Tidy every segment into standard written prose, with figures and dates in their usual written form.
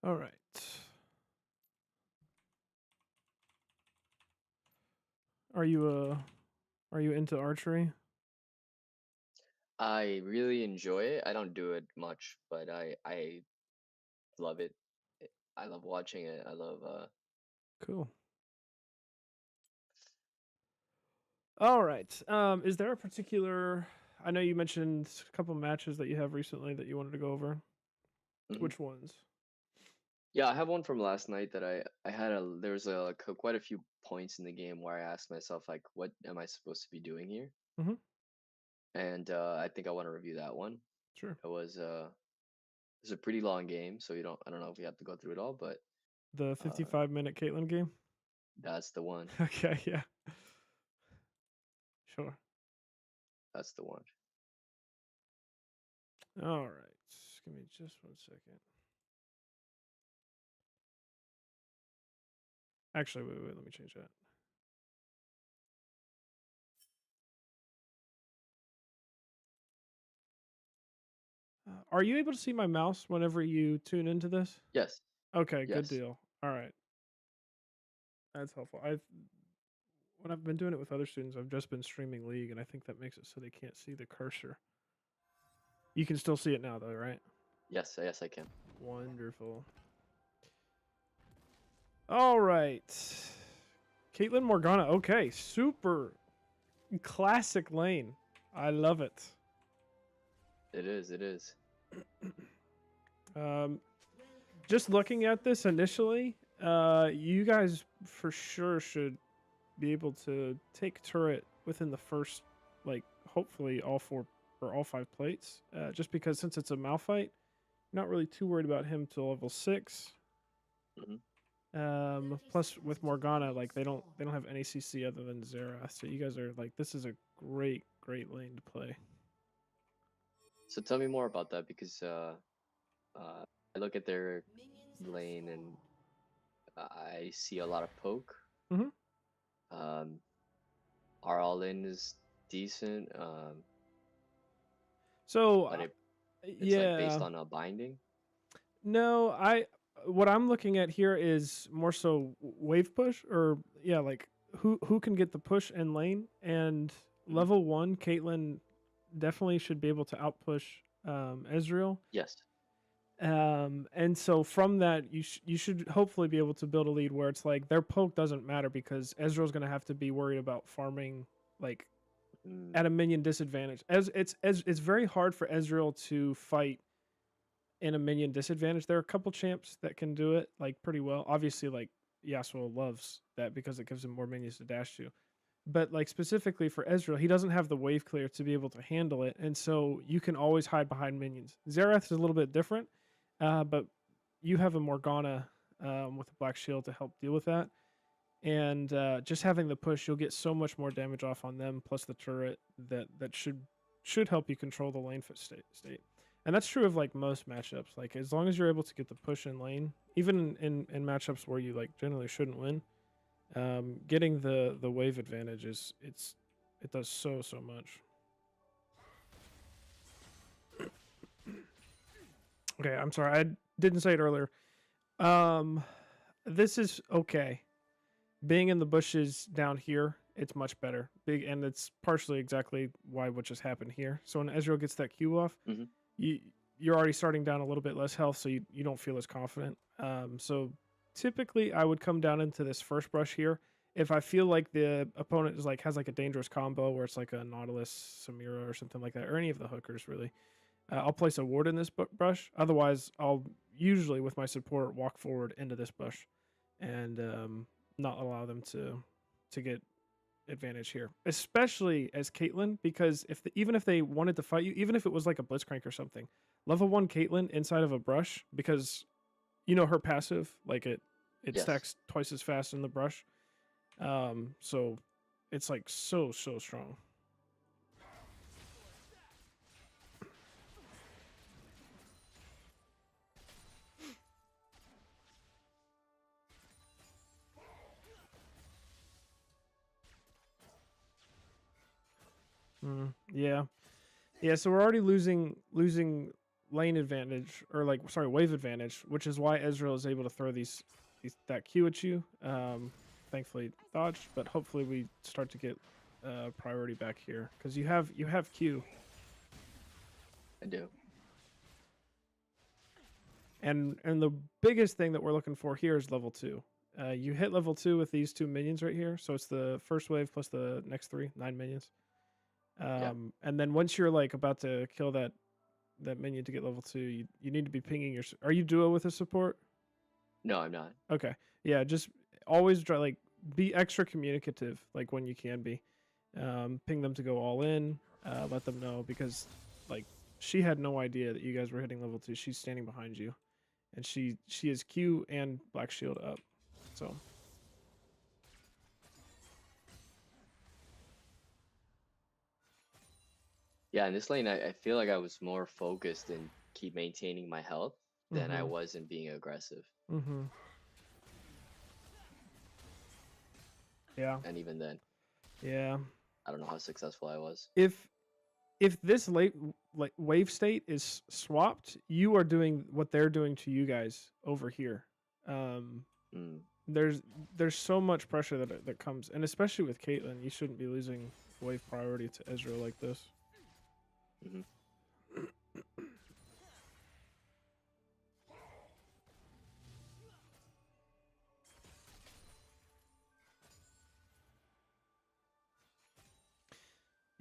All right. Are you into archery? I really enjoy it. I don't do it much, but I love it. I love watching it. I love Cool. All right. Is there a particular? I know you mentioned a couple matches that you have recently that you wanted to go over. mhm. Which ones? Yeah, I have one from last night that I had a there was quite a few points in the game where I asked myself like what am I supposed to be doing here? Mm-hmm. And I think I want to review that one. Sure. It was a pretty long game, so you don't I don't know if we have to go through it all, but The uh 55-minute Caitlyn game. that's the one. Okay. Yeah. Sure. That's the one. All right. Give me just 1 second. Actually, wait. Let me change that. Are you able to see my mouse whenever you tune into this? Yes. Okay. Good Yes. deal. All right. That's helpful. I've When I've been doing it with other students, I've just been streaming League, and I think that makes it so they can't see the cursor. You can still see it now, though, right? Yes, yes I can. Wonderful. All right. Caitlyn Morgana. Okay. Super classic lane. I love it. It is, it is. Um, just looking at this initially, you guys for sure should be able to take turret within the first, like, hopefully all four or all five plates. Just because since it's a Malphite, not really too worried about him till level 6. hmm Plus with Morgana, like they don't have any CC other than Zera, so you guys are like this is a great lane to play. So tell me more about that because I look at their lane and I see a lot of poke. Hmm. Um, our all in is decent, So but it's like yeah, based on a binding. no, I what I'm looking at here is more so wave push or yeah, like who can get the push in lane and hmm level 1 Caitlyn definitely should be able to outpush Ezreal. Yes. And so from that, you should hopefully be able to build a lead where it's like their poke doesn't matter because Ezreal's going to have to be worried about farming like Mm, at a minion disadvantage. As it's very hard for Ezreal to fight in a minion disadvantage. There are a couple champs that can do it like pretty well. Obviously, like Yasuo loves that because it gives him more minions to dash to. But like specifically for Ezreal, he doesn't have the wave clear to be able to handle it, and so you can always hide behind minions. Xerath is a little bit different, but you have a Morgana with a Black Shield to help deal with that. And just having the push, you'll get so much more damage off on them, plus the turret that should help you control the lane foot state. And that's true of like most matchups. Like as long as you're able to get the push in lane, even in matchups where you like generally shouldn't win, getting the wave advantage is it does so much. Okay, I'm sorry, I didn't say it earlier. Um, this is okay. Being in the bushes down here, it's much better. Big, and it's partially exactly why what just happened here. So when Ezreal gets that Q off, hmm you you're already starting down a little bit less health, so you don't feel as confident. So typically I would come down into this first brush here. If I feel like the opponent is like has like a dangerous combo where it's like a Nautilus, Samira, or something like that, or any of the hookers really, I'll place a ward in this brush. Otherwise, I'll usually with my support walk forward into this bush and not allow them to get advantage here, especially as Caitlyn, because even if they wanted to fight you, even if it was like a Blitzcrank or something, level 1 Caitlyn inside of a brush, because you know her passive, like it Yes. stacks twice as fast in the brush. So it's like so strong. Yeah, yeah. So we're already losing lane advantage, or like, sorry, wave advantage, which is why Ezreal is able to throw these that Q at you. Thankfully dodged, but hopefully we start to get priority back here because you have Q. I do. And the biggest thing that we're looking for here is level 2. You hit level 2 with these 2 minions right here, so it's the first wave plus the next 3, 9 minions. Yeah. And then once you're like about to kill that minion to get level 2, you need to be pinging your. Are you duo with a support? No, I'm not. Okay, yeah, just always try like be extra communicative, like when you can be. Ping them to go all in. Let them know, because like she had no idea that you guys were hitting level 2. She's standing behind you, and she is Q and Black Shield up. So Yeah, in this lane, I feel like I was more focused in keep maintaining my health than I was in being aggressive. Yeah. And even then, Yeah. I don't know how successful I was. If this late like wave state is swapped, you are doing what they're doing to you guys over here. There's so much pressure that comes, and especially with Caitlyn, you shouldn't be losing wave priority to Ezreal like this.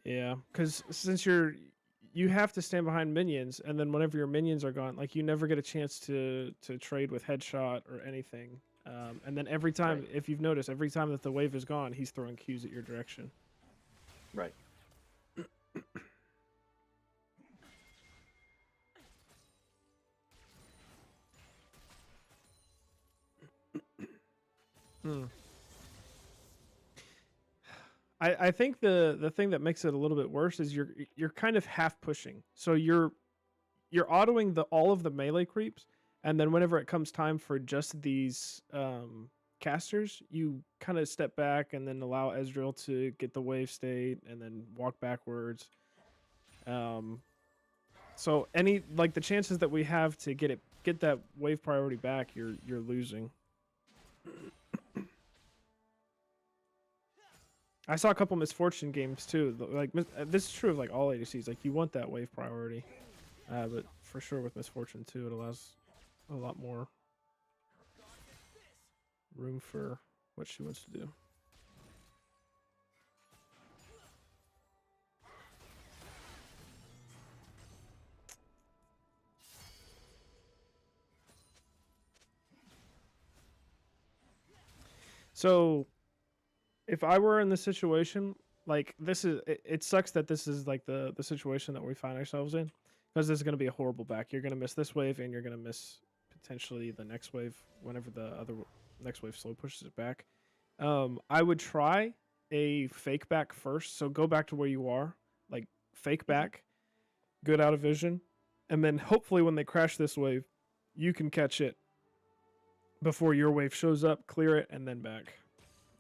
Yeah, because since you have to stand behind minions, and then whenever your minions are gone, like you never get a chance to trade with headshot or anything. And then every time, Right. if you've noticed, every time that the wave is gone, he's throwing Qs at your direction. Right. I think the thing that makes it a little bit worse is you're kind of half pushing. So you're autoing all of the melee creeps, and then whenever it comes time for just these casters, you kind of step back and then allow Ezreal to get the wave state and then walk backwards. So any like the chances that we have to get that wave priority back, you're losing. I saw a couple Misfortune games too. Like this is true of like all ADCs. Like you want that wave priority, but for sure with Misfortune too, it allows a lot more room for what she wants to do. So if I were in this situation, like this is it sucks that this is like the situation that we find ourselves in, because this is going to be a horrible back. You're going to miss this wave, and you're going to miss potentially the next wave whenever the other next wave slow pushes it back. I would try a fake back first. So go back to where you are, like fake back, good out of vision, and then hopefully when they crash this wave, you can catch it before your wave shows up, clear it, and then back.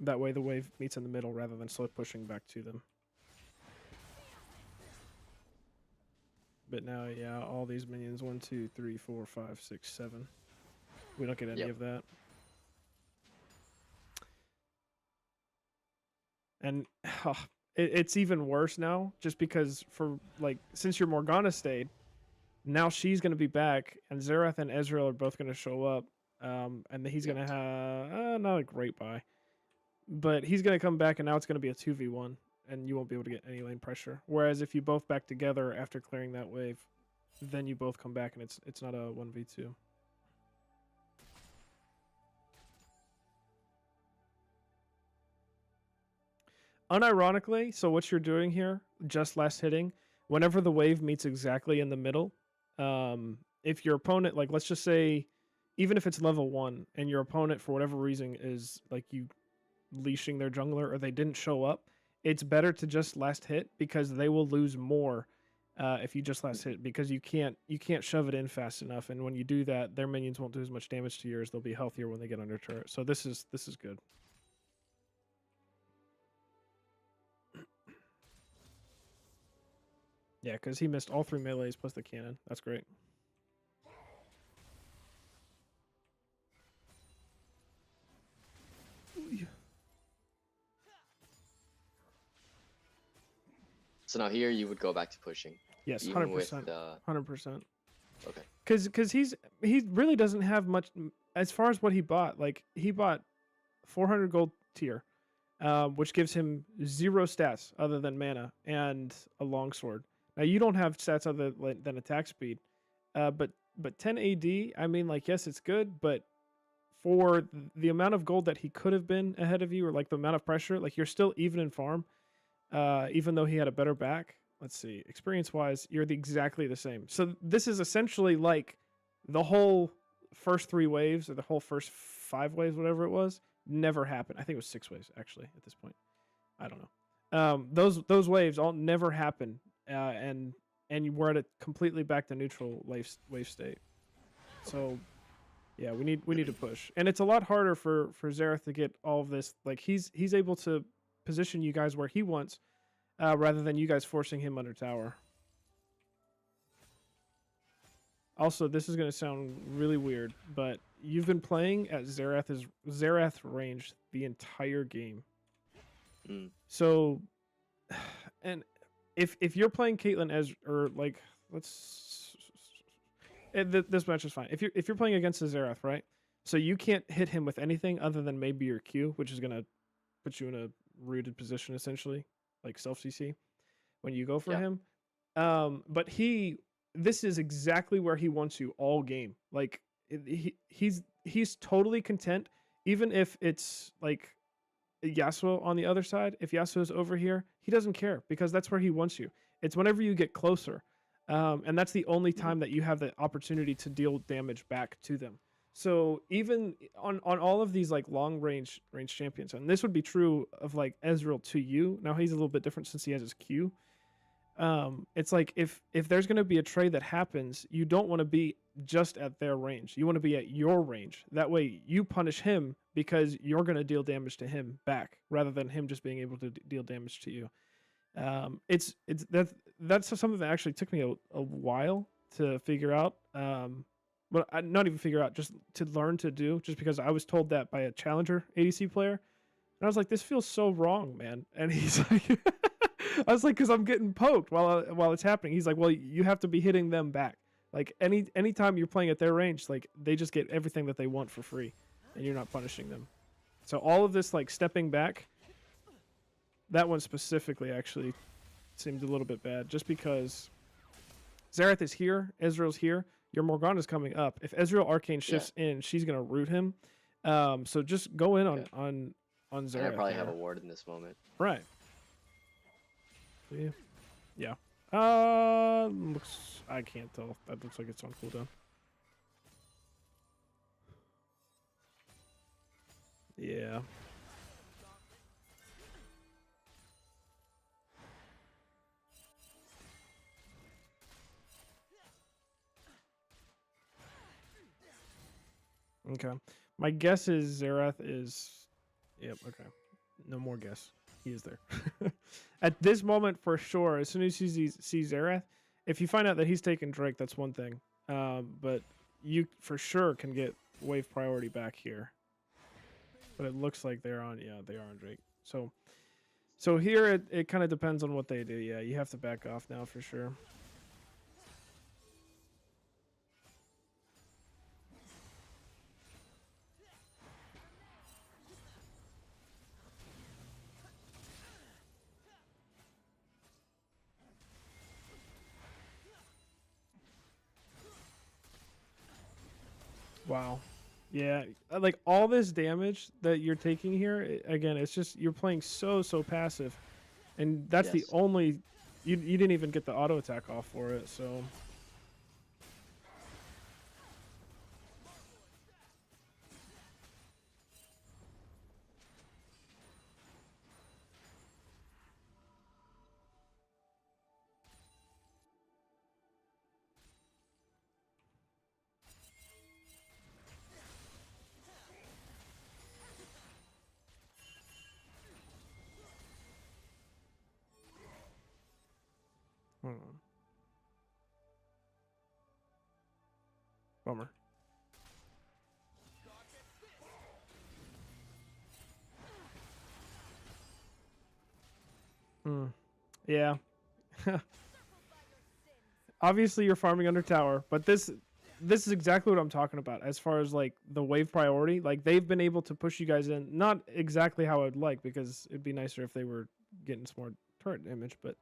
That way the wave meets in the middle rather than slow pushing back to them. But now, yeah, all these minions, 1, 2, 3, 4, 5, 6, 7. We don't get any of that. And it's even worse now, just because for like since your Morgana stayed, now she's going to be back, and Xerath and Ezreal are both going to show up, and he's going to have not a great buy, but he's going to come back, and now it's going to be a 2v1, and you won't be able to get any lane pressure. Whereas if you both back together after clearing that wave, then you both come back, and it's not a 1v2. Unironically, so what you're doing here, just last hitting, whenever the wave meets exactly in the middle, if your opponent, like let's just say, even if it's level 1 and your opponent for whatever reason is like you leashing their jungler or they didn't show up, it's better to just last hit, because they will lose more if you just last hit, because you can't shove it in fast enough, and when you do that, their minions won't do as much damage to yours. They'll be healthier when they get under turret. So this is good. Yeah, because he missed all 3 melees plus the cannon. That's great. So now here you would go back to pushing, Yes, even with 100%. the 100%. okay. Because he really doesn't have much as far as what he bought. Like he bought 400 gold tier, which gives him 0 stats other than mana and a longsword. Now you don't have stats other than attack speed, but 10 AD. I mean, like yes, it's good, but for the amount of gold that he could have been ahead of you, or like the amount of pressure, like you're still even in farm, even though he had a better back. Let's see, experience wise, you're exactly the same. So this is essentially like the whole first 3 waves, or the whole first 5 waves, whatever it was, never happened. I think it was 6 waves actually at this point. I don't know. Those waves all never happen, and we're at a completely back to neutral wave state. So yeah, we need to push, and it's a lot harder for Xerath to get all of this. Like he's able to position you guys where he wants, rather than you guys forcing him under tower. Also, this is going to sound really weird, but you've been playing at Xerath range the entire game. So, and if you're playing Caitlyn as, or like, this match is fine. If you're playing against the Xerath, right? So you can't hit him with anything other than maybe your Q, which is gonna put you in a rooted position essentially, like self CC when you go for him. But this is exactly where he wants you all game. Like he's totally content, even if it's like Yasuo on the other side. If Yasuo's over here, he doesn't care because that's where he wants you. It's whenever you get closer. And that's the only time that you have the opportunity to deal damage back to them. So even on all of these like long range champions, and this would be true of like Ezreal to you. Now he's a little bit different since he has his Q. It's like if there's going to be a trade that happens, you don't want to be just at their range. You want to be at your range. That way you punish him because you're going to deal damage to him back rather than him just being able to deal damage to you. That's something that actually took me a while to figure out. But not even figure out, just to learn to do, just because I was told that by a challenger ADC player. And I was like, this feels so wrong, man. And he's like, I was like, because I'm getting poked while it's happening. He's like, well, you have to be hitting them back. Like anytime you're playing at their range, like they just get everything that they want for free, and you're not punishing them. So all of this like stepping back, that one specifically actually seemed a little bit bad, just because Xerath is here, Ezreal's here, your Morgana's coming up. If Ezreal Arcane shifts in, she's gonna root him. So just go in on Xerath. And I probably have a ward in this moment. Right. Yeah. Looks, I can't tell. That looks like it's on cooldown. Yeah. Okay. My guess is Xerath is... Yep, okay. No more guess. He is there. At this moment, for sure, as soon as you see Xerath, if you find out that he's taking Drake, that's one thing. But you for sure can get wave priority back here. But it looks like they're on... Yeah, they are on Drake. So here, it kind of depends on what they do. Yeah, you have to back off now for sure. Wow. Yeah, like all this damage that you're taking here, again, it's just you're playing so passive, and that's the only you didn't even get the auto attack off for it, so hold on. Bummer. Yeah. Obviously, you're farming under tower, but this is exactly what I'm talking about as far as like the wave priority. Like they've been able to push you guys in, not exactly how I'd like, because it'd be nicer if they were getting some more turret damage, but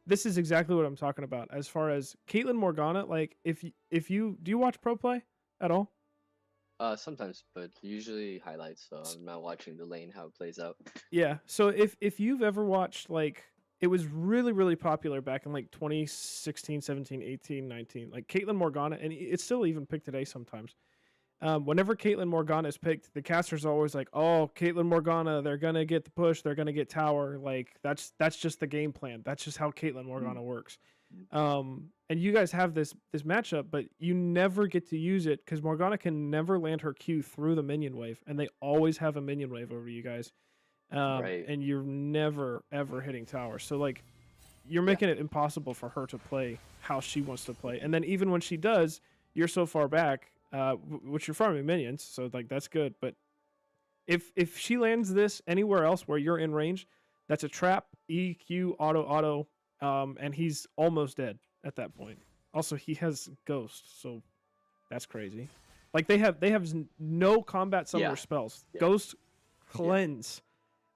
this is exactly what I'm talking about as far as Caitlyn Morgana. Like if you do you watch pro play at all? Sometimes, but usually highlights. So I'm not watching the lane how it plays out. Yeah. So if you've ever watched, like, it was really popular back in like 2016, 17, 18, 19. Like Caitlyn Morgana, and it's still even picked today sometimes. Whenever Caitlyn Morgana is picked, the casters are always like, "Oh, Caitlyn Morgana, they're gonna get the push, they're gonna get tower." Like that's just the game plan. That's just how Caitlyn Morgana works. And you guys have this matchup, but you never get to use it because Morgana can never land her Q through the minion wave, and they always have a minion wave over you guys. Right. And you're never ever hitting tower. So like, you're making it impossible for her to play how she wants to play. And then even when she does, you're so far back, which you're farming minions, so like that's good. But if she lands this anywhere else where you're in range, that's a trap, EQ, auto, and he's almost dead at that point. Also, he has Ghost, so that's crazy. Like they have no combat summoner spells. Yeah. Ghost Cleanse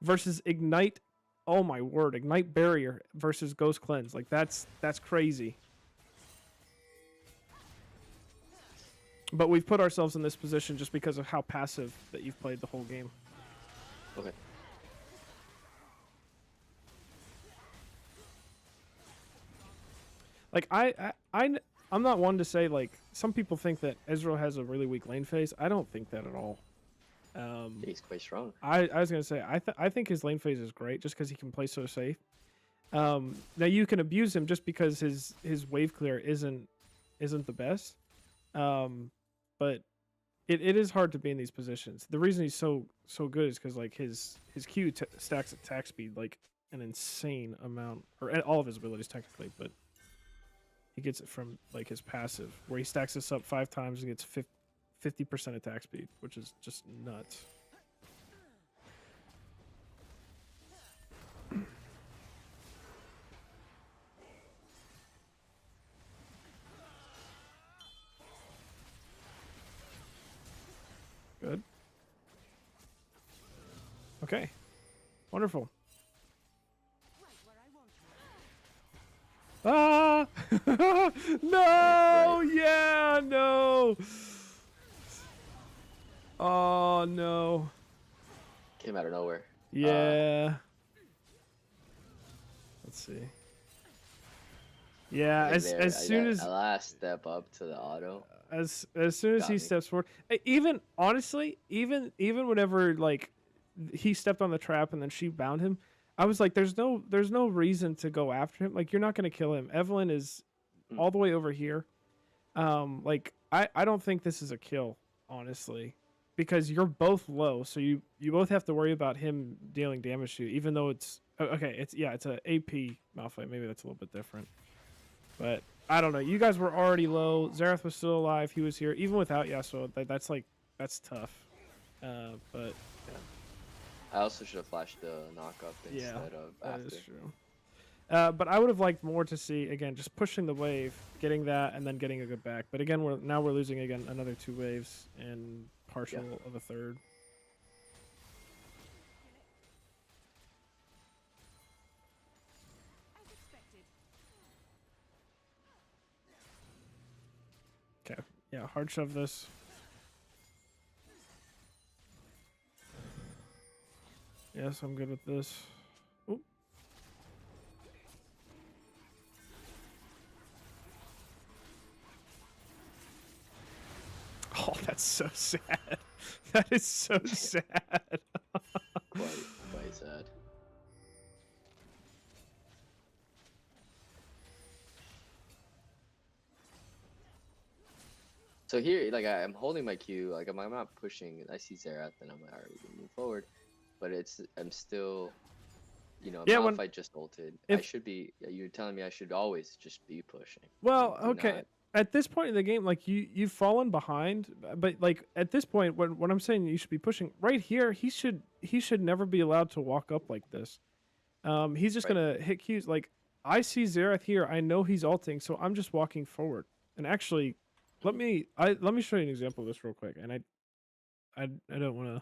versus Ignite. Oh my word, Ignite Barrier versus Ghost Cleanse. Like that's crazy. But we've put ourselves in this position just because of how passive that you've played the whole game. Okay. Like I'm not one to say, like, some people think that Ezreal has a really weak lane phase. I don't think that at all. He's quite strong. I was gonna say I think his lane phase is great just because he can play so safe. Now you can abuse him just because his wave clear isn't the best. But it is hard to be in these positions. The reason he's so good is because like his Q stacks attack speed like an insane amount, or all of his abilities technically, but he gets it from like his passive where he stacks this up 5 times and gets 50% attack speed, which is just nuts. Good. Okay. Wonderful. Ah! No! Yeah, no! Oh, no. Came out of nowhere. Yeah. Let's see. Yeah, as soon as a last step up to the auto. As soon as he steps forward, even honestly, even whenever like he stepped on the trap and then she bound him, I was like, there's no reason to go after him. Like, you're not gonna kill him. Evelynn is all the way over here. Like I don't think this is a kill, honestly, because you're both low, so you both have to worry about him dealing damage to you, even though it's okay. It's a AP Malphite. Maybe that's a little bit different, but I don't know. You guys were already low. Xerath was still alive. He was here. Even without Yasuo, that's tough. But yeah. I also should have flashed the knock-up instead of after. That is true. But I would have liked more to see, again, just pushing the wave, getting that, and then getting a good back. But again, we're losing again another 2 waves and partial of a third. Okay, yeah, hard shove this. Yes, I'm good with this. Oop. Oh, that's so sad. That is so sad. quite sad. So here, like, I'm holding my Q, like I'm not pushing. I see Xerath, and I'm like, alright, we can move forward. But I'm still, Malphite just ulted. I should be. You're telling me I should always just be pushing. Well, okay. At this point in the game, like you've fallen behind, but like at this point, when I'm saying you should be pushing right here, he should never be allowed to walk up like this. He's just gonna hit Qs. Like I see Xerath here. I know he's ulting, so I'm just walking forward. And actually, let me show you an example of this real quick. And I don't want to,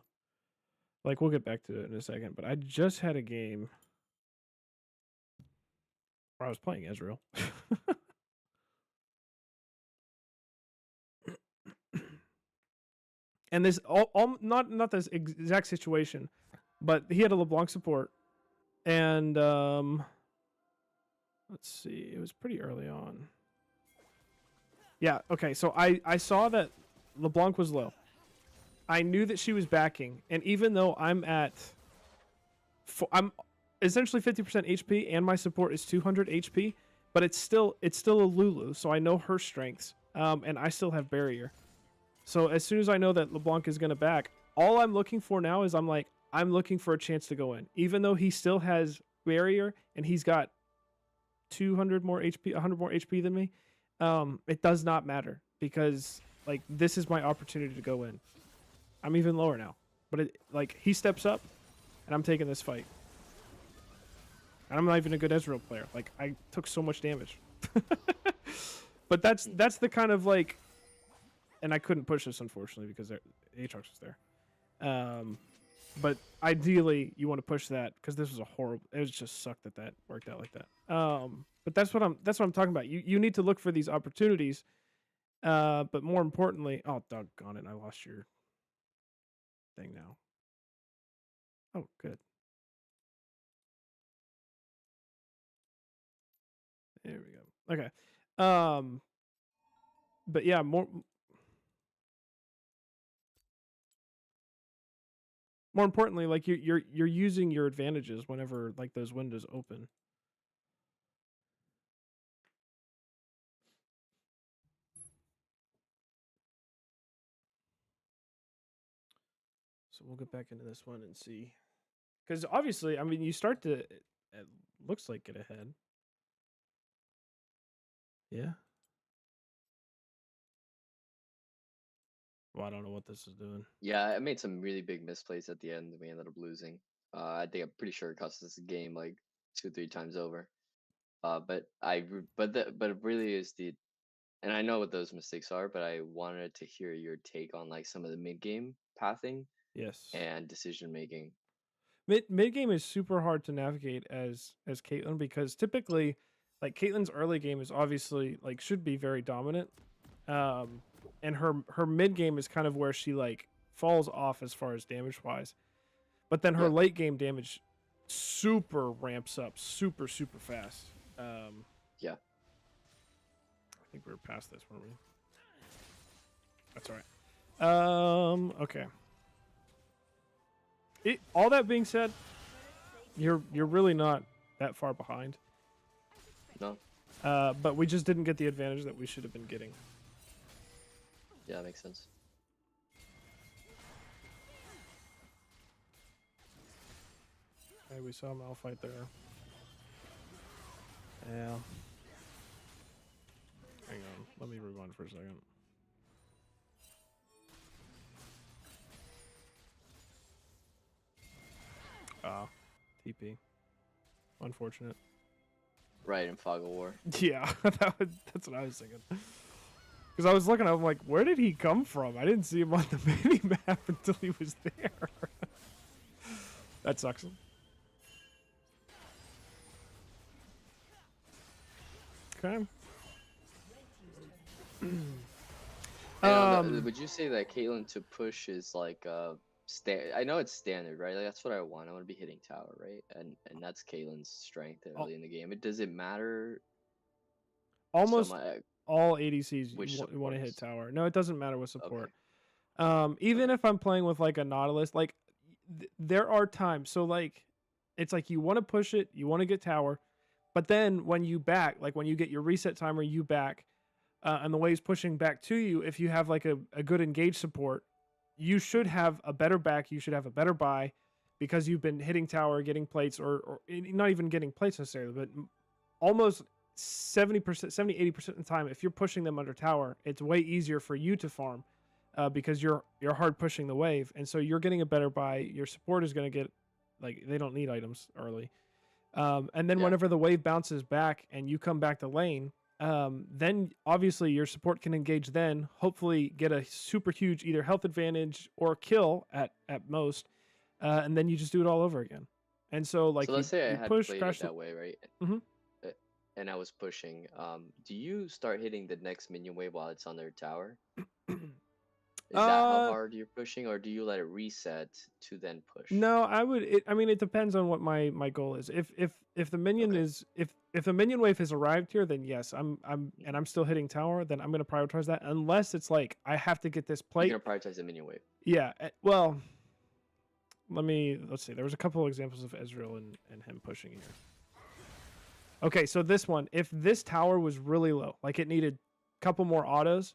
like, we'll get back to it in a second, but I just had a game where I was playing Ezreal. And this all not this exact situation, but he had a LeBlanc support, and let's see, it was pretty early on. Yeah, okay, so I saw that LeBlanc was low. I knew that she was backing, and even though I'm essentially 50% HP and my support is 200 HP, but it's still a Lulu, so I know her strengths, and I still have barrier. So as soon as I know that LeBlanc is going to back, all I'm looking for now is I'm looking for a chance to go in. Even though he still has barrier and he's got 200 more HP, 100 more HP than me, it does not matter because like this is my opportunity to go in. I'm even lower now, but he steps up and I'm taking this fight. And I'm not even a good Ezreal player. Like I took so much damage. But that's the kind of like, and I couldn't push this unfortunately because Aatrox was there. But ideally you want to push that because this was a horrible. It was just sucked that worked out like that. But that's what I'm talking about. You need to look for these opportunities. But more importantly, oh doggone it, I lost your thing now. Oh, good. There we go. Okay. But yeah, more importantly, like you're using your advantages whenever like those windows open. So we'll get back into this one and see. Because obviously, I mean, you start to, it looks like get ahead. Yeah. Well, I don't know what this is doing. Yeah, I made some really big misplays at the end and we ended up losing. I think I'm pretty sure it cost us the game like 2-3 times over. But it really is and I know what those mistakes are, but I wanted to hear your take on like some of the mid game pathing. Yes. And decision making. Mid game is super hard to navigate as Caitlyn because typically, like Caitlyn's early game is obviously like should be very dominant, and her mid game is kind of where she like falls off as far as damage wise, but then her late game damage super ramps up super fast. Yeah. I think we were past this, weren't we? That's all right. Okay. All that being said, you're really not that far behind. No. But we just didn't get the advantage that we should have been getting. Yeah, that makes sense. Okay, we saw Malphite there. Yeah. Hang on, let me rewind for a second. TP. Unfortunate. Right, in Fog of War. Yeah, that's what I was thinking. Because I was looking, I'm like, where did he come from? I didn't see him on the mini map until he was there. That sucks. Okay. Would you say that Caitlyn to push is like I know it's standard, right? Like that's what I want. I want to be hitting tower, right? And that's Caitlyn's strength early in the game. Does it matter? Almost all ADCs you want to hit tower. No, it doesn't matter with support. Okay. Even if I'm playing with like a Nautilus, like there are times. So like, it's like you want to push it, you want to get tower, but then when you back, like when you get your reset timer, you back, and the wave's pushing back to you. If you have like a good engage support, you should have a better back. You should have a better buy because you've been hitting tower, getting plates, or not even getting plates necessarily, but almost 70%, 80% of the time, if you're pushing them under tower, it's way easier for you to farm because you're hard pushing the wave. And so you're getting a better buy. Your support is going to get, like, they don't need items early. And then Yeah. whenever the wave bounces back and you come back to lane, then obviously your support can engage then, hopefully get a super huge either health advantage or kill at most, and then you just do it all over again. And so So like let's say I you had push, played it crash. that way, right? Mhm. Uh, And I was pushing. Do you start hitting the next minion wave while it's on their tower? Is that how uh, hard you're pushing, or do you let it reset to then push? no, I would. I mean, it depends on what my goal is. If the minion Okay. is if the minion wave has arrived here, then yes, I'm still hitting tower. Then I'm gonna prioritize that unless it's like I have to get this You're plate. gonna prioritize the minion wave. Yeah. Well, let's see. There was a couple of examples of Ezreal and him pushing here. Okay, so this one, if this tower was really low, like it needed a couple more autos,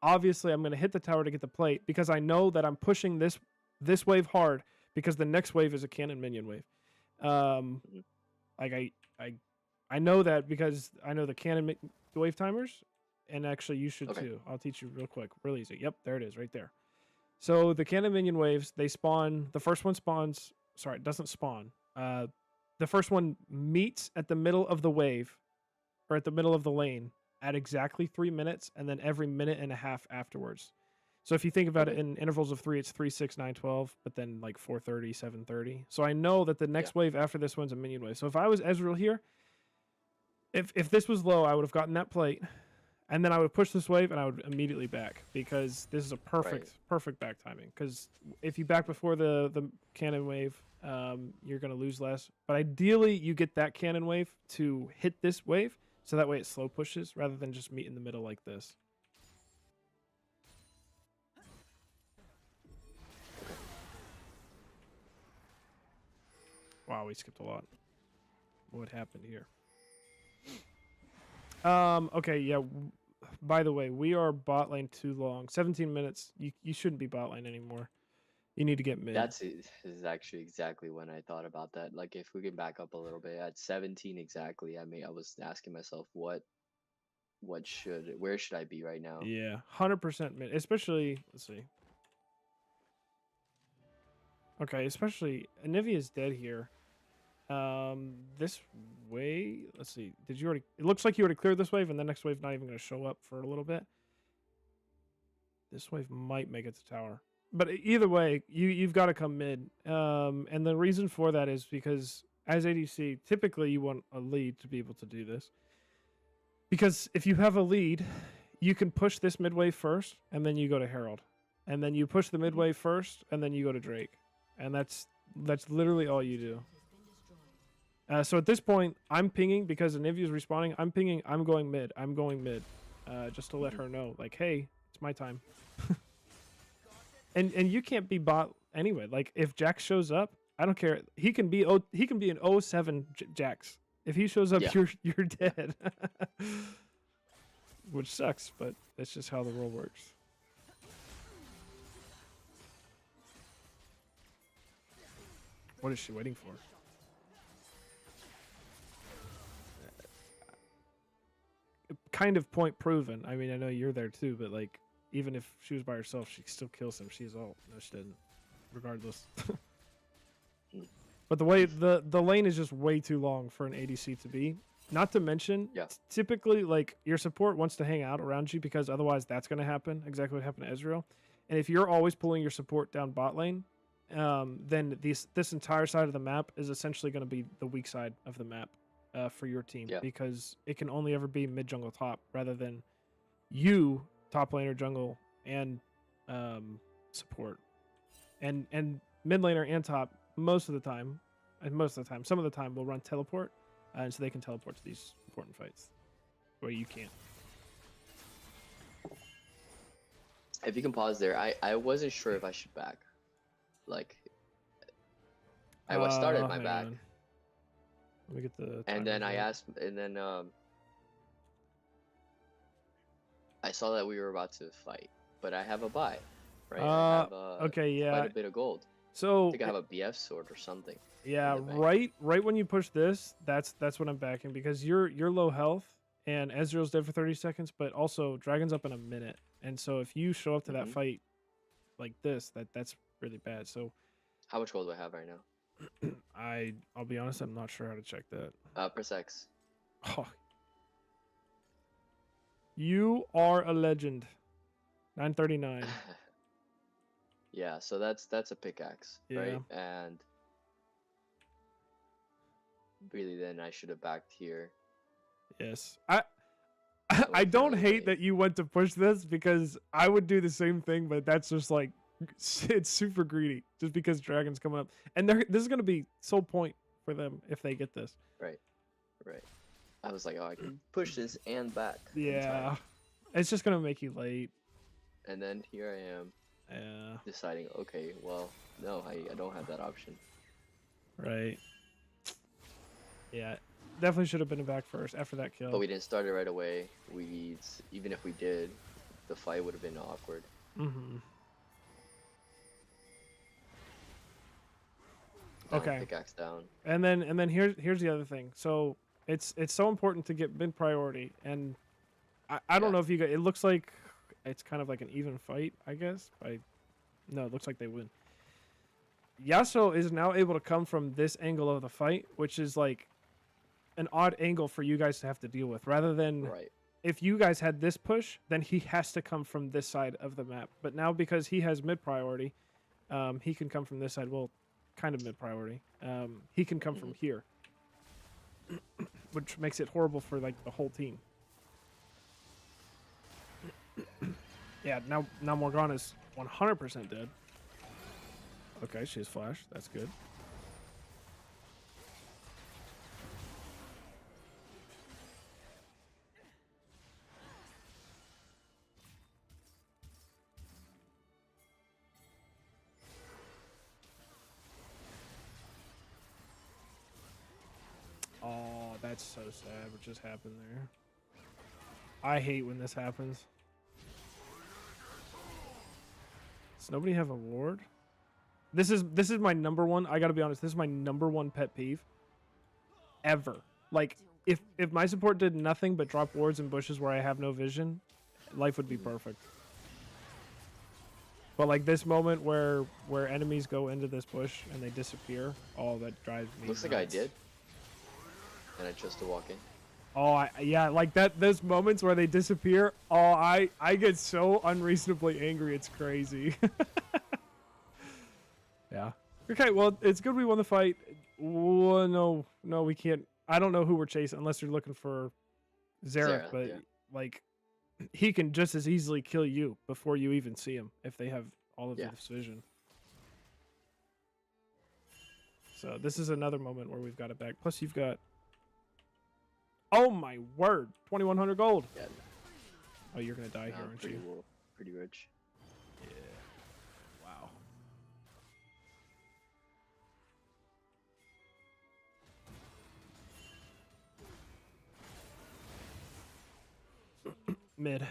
obviously I'm going to hit the tower to get the plate because I know that I'm pushing this wave hard because the next wave is a cannon minion wave. Mhm. Like I know that because I know the cannon wave timers, and actually you should Okay. too. I'll teach you real quick, real easy. Yep, there it is, right there. So the cannon minion waves, they spawn. The first one spawns. Sorry, it doesn't spawn. The first one meets at the middle of the wave, or at the middle of the lane, at exactly 3 minutes, and then every minute and a half afterwards. So if you think about it Okay. in intervals of 3, it's 3, 6, 9, 12, but then like 4:30, 7:30. So I know that the Yeah. next wave after this one's a minion wave. So if I was Ezreal here, if this was low, I would have gotten that plate, and then I would push this wave and I would immediately back because this is a perfect back timing. Because if you back before the cannon wave, you're gonna lose less. But ideally, you get that cannon wave to hit this wave, so that way it slow pushes rather than just meet in the middle like this. Wow, we skipped a lot. What happened here? Okay, yeah. By the way, we are bot lane too long. 17 minutes. You shouldn't be bot lane anymore. You need to get mid. Is actually exactly when I thought about that. Like if we can back up a little bit at 17 exactly, I was asking myself where should I be right now? Yeah, 100% mid. Especially, let's see. Okay, especially Anivia's dead here. This way, let's see. Did you already? It looks like you already cleared this wave, and the next wave not even going to show up for a little bit. This wave might make it to tower, but either way, you've got to come mid. And the reason for that is because as ADC, typically you want a lead to be able to do this. Because if you have a lead, you can push this mid wave first, and then you go to Herald, and then you push the mid wave first, and then you go to Drake, and that's literally all you do. So at this point, I'm pinging because Anivia's respawning. I'm pinging. I'm going mid. Just to let her know, like, hey, it's my time. and you can't be bot anyway. Like if Jax shows up, I don't care. He can be an 07 Jax. If he shows up, Yeah. you're dead. Which sucks, but that's just how the role works. What is she waiting for? Kind of point proven. I mean, I know you're there too, but like, even if she was by herself, she still kills him. She's all no, she didn't. Regardless. But the way the lane is just way too long for an ADC to be. Not to mention, typically like your support wants to hang out around you because otherwise that's going to happen. Exactly what happened to Ezreal. And if you're always pulling your support down bot lane, then this entire side of the map is essentially going to be the weak side of the map for your team because it can only ever be mid jungle top rather than you top laner jungle and support and mid laner and top most of the time, some of the time we'll run teleport, and so they can teleport to these important fights where you can't. If you can pause there, I wasn't sure if I should back. Like, I started my back. Let me get the. And then I asked, and then I saw that we were about to fight, but I have a buy, right? I have okay, yeah. quite a bit of gold. So I think I have a BF sword or something. Yeah, right when you push this, that's what I'm backing because you're low health and Ezreal's dead for 30 seconds, but also Dragon's up in a minute. And so if you show up to that fight like this, that's really bad. So how much gold do I have right now? I'll be honest, I'm not sure how to check that. Press X. Oh. You are a legend. 939. Yeah, so that's a pickaxe, Yeah. right? And really, then I should have backed here. Yes. I don't hate that you went to push this because I would do the same thing, but that's just like it's super greedy just because dragon's coming up, and this is gonna be sole point for them if they get this. Right. I was like, oh, I can push this and back. Yeah, it's just gonna make you late. And then here I am. Yeah. Deciding, okay, well, no, I don't have that option. Right. Yeah. Definitely should have been back first after that kill. But we didn't start it right away. Even if we did, the fight would have been awkward. Mm-hmm. Okay. Pickaxe down. And then here's the other thing. So it's so important to get mid priority, and I don't know if you guys. It looks like it's kind of like an even fight, I guess. No, it looks like they win. Yasuo is now able to come from this angle of the fight, which is like an odd angle for you guys to have to deal with, rather than if you guys had this push, then he has to come from this side of the map. But now because he has mid priority, he can come from this side. Well, kind of mid priority. He can come from here, which makes it horrible for like the whole team. Yeah, now Morgana's 100% dead. Okay, she has flash. That's good. Oh, that's so sad what just happened there. I hate when this happens. Does nobody have a ward? This is my number one. I gotta be honest. This is my number one pet peeve. Ever. Like, if my support did nothing but drop wards in bushes where I have no vision, life would be perfect. But like this moment where enemies go into this bush and they disappear, oh, that drives me Looks nuts. like I did. And I chose to walk in. Oh, yeah, like that. Those moments where they disappear. Oh, I get so unreasonably angry. It's crazy. Yeah. Okay. Well, it's good we won the fight. No, we can't. I don't know who we're chasing unless you're looking for Xerath, but like he can just as easily kill you before you even see him if they have all of this vision. So this is another moment where we've got it back. Plus, you've got. Oh my word! 2,100 gold. Yeah. Oh, you're gonna die here, aren't you? Pretty rich. Yeah. Wow. Mid.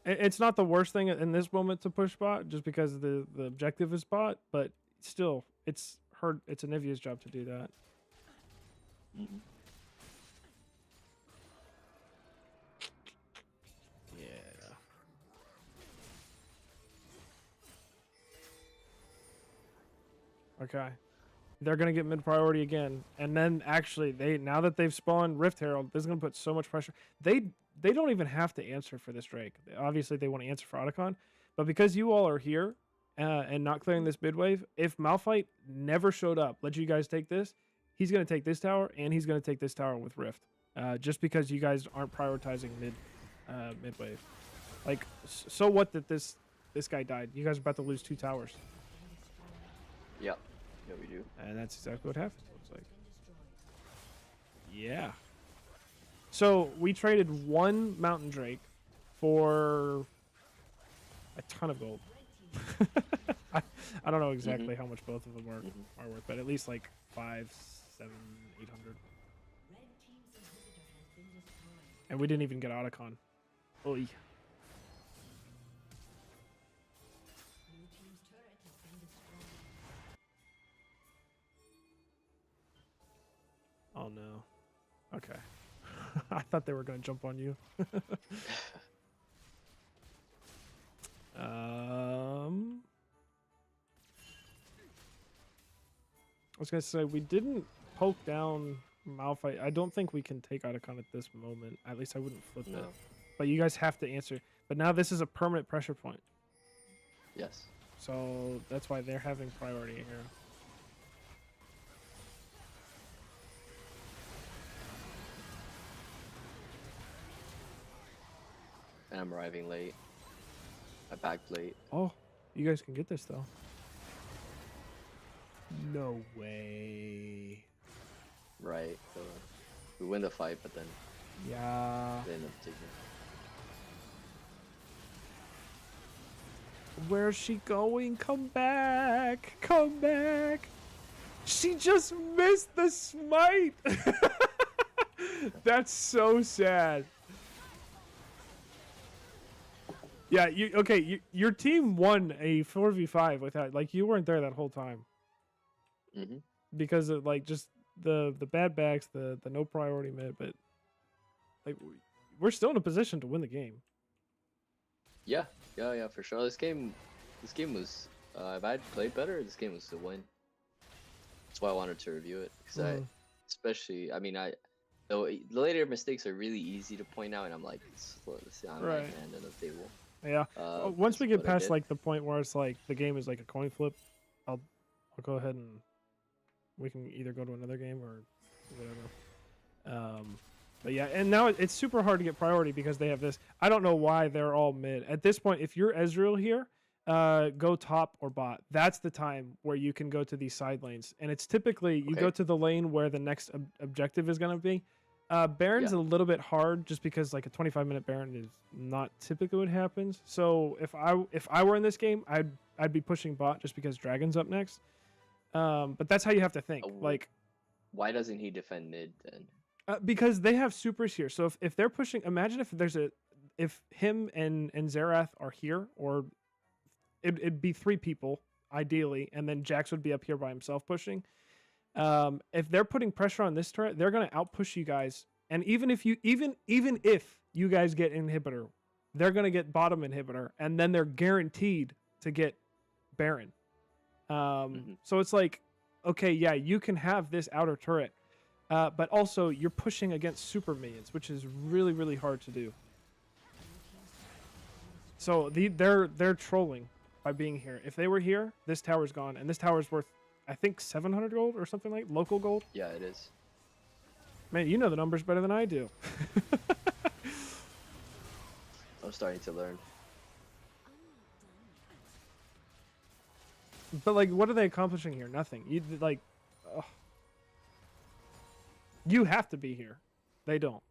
It's not the worst thing in this moment to push bot, just because the objective is bot, but still, it's Anivia's job to do that. Yeah. Okay. They're gonna get mid priority again, and then actually now that they've spawned Rift Herald, this is gonna put so much pressure. They don't even have to answer for this Drake. Obviously, they want to answer for Otacon, but because you all are here and not clearing this mid wave, if Malphite never showed up, let you guys take this, he's gonna take this tower and he's gonna take this tower with Rift, just because you guys aren't prioritizing mid wave. Like, so what that this guy died? You guys are about to lose 2 towers. Yep. Yeah, we do. And that's exactly what happened, looks like. Yeah. So we traded 1 Mountain Drake for a ton of gold. I don't know exactly how much both of them are worth, but at least like 500, 700, 800. And we didn't even get Otacon. Oy. Oh no. Okay. I thought they were going to jump on you. was gonna say we didn't poke down Malphite. I don't think we can take Otacon at this moment. At least I wouldn't flip it. But you guys have to answer. But now this is a permanent pressure point. Yes. So that's why they're having priority here. And I'm arriving late. I backed late. Oh, you guys can get this though. No way. Right. So we win the fight, but then yeah, they end up taking. Where's she going? Come back! Come back! She just missed the smite! That's so sad. Yeah, your team won a 4v5 without, like, you weren't there that whole time. Mm-hmm. Because of, like, just the bad backs, the no priority mid, but, like, we're still in a position to win the game. Yeah, for sure. This game was, if I had played better, this game was a win. That's why I wanted to review it, because the later mistakes are really easy to point out, and I'm like, it's on my hand of the table. Yeah. Once we get past like the point where it's like the game is like a coin flip, I'll go ahead and we can either go to another game or whatever. But yeah, and now it's super hard to get priority because they have this. I don't know why they're all mid. At this point, if you're Ezreal here, go top or bot. That's the time where you can go to these side lanes. And it's typically you go to the lane where the next objective is going to be. Baron's a little bit hard just because like a 25-minute Baron is not typically what happens. So if I were in this game, I'd be pushing bot just because Dragon's up next. But that's how you have to think. Like, why doesn't he defend mid then? Because they have supers here. So if they're pushing, imagine if him and Xerath are here, or it'd be 3 people ideally, and then Jax would be up here by himself pushing. If they're putting pressure on this turret, they're gonna outpush you guys. And even if you guys get inhibitor, they're gonna get bottom inhibitor, and then they're guaranteed to get Baron. So it's like, okay, yeah, you can have this outer turret. But also, you're pushing against super minions, which is really, really hard to do. So they're trolling by being here. If they were here, this tower's gone, and this tower's worth, I think, 700 gold or something like local gold. Yeah, it is. Man, you know the numbers better than I do. I'm starting to learn. But like, what are they accomplishing here? Nothing. You have to be here. They don't.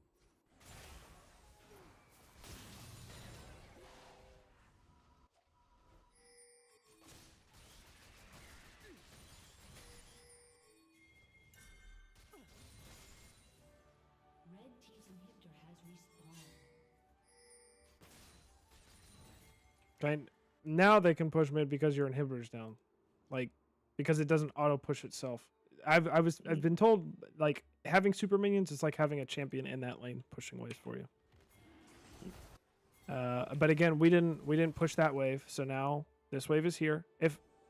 Red team's inhibitor has respawned. Okay, now they can push mid because your inhibitor's down. Like, because it doesn't auto push itself. I've been told, like, having super minions is like having a champion in that lane pushing waves for you. But again, we didn't push that wave, so now this wave is here.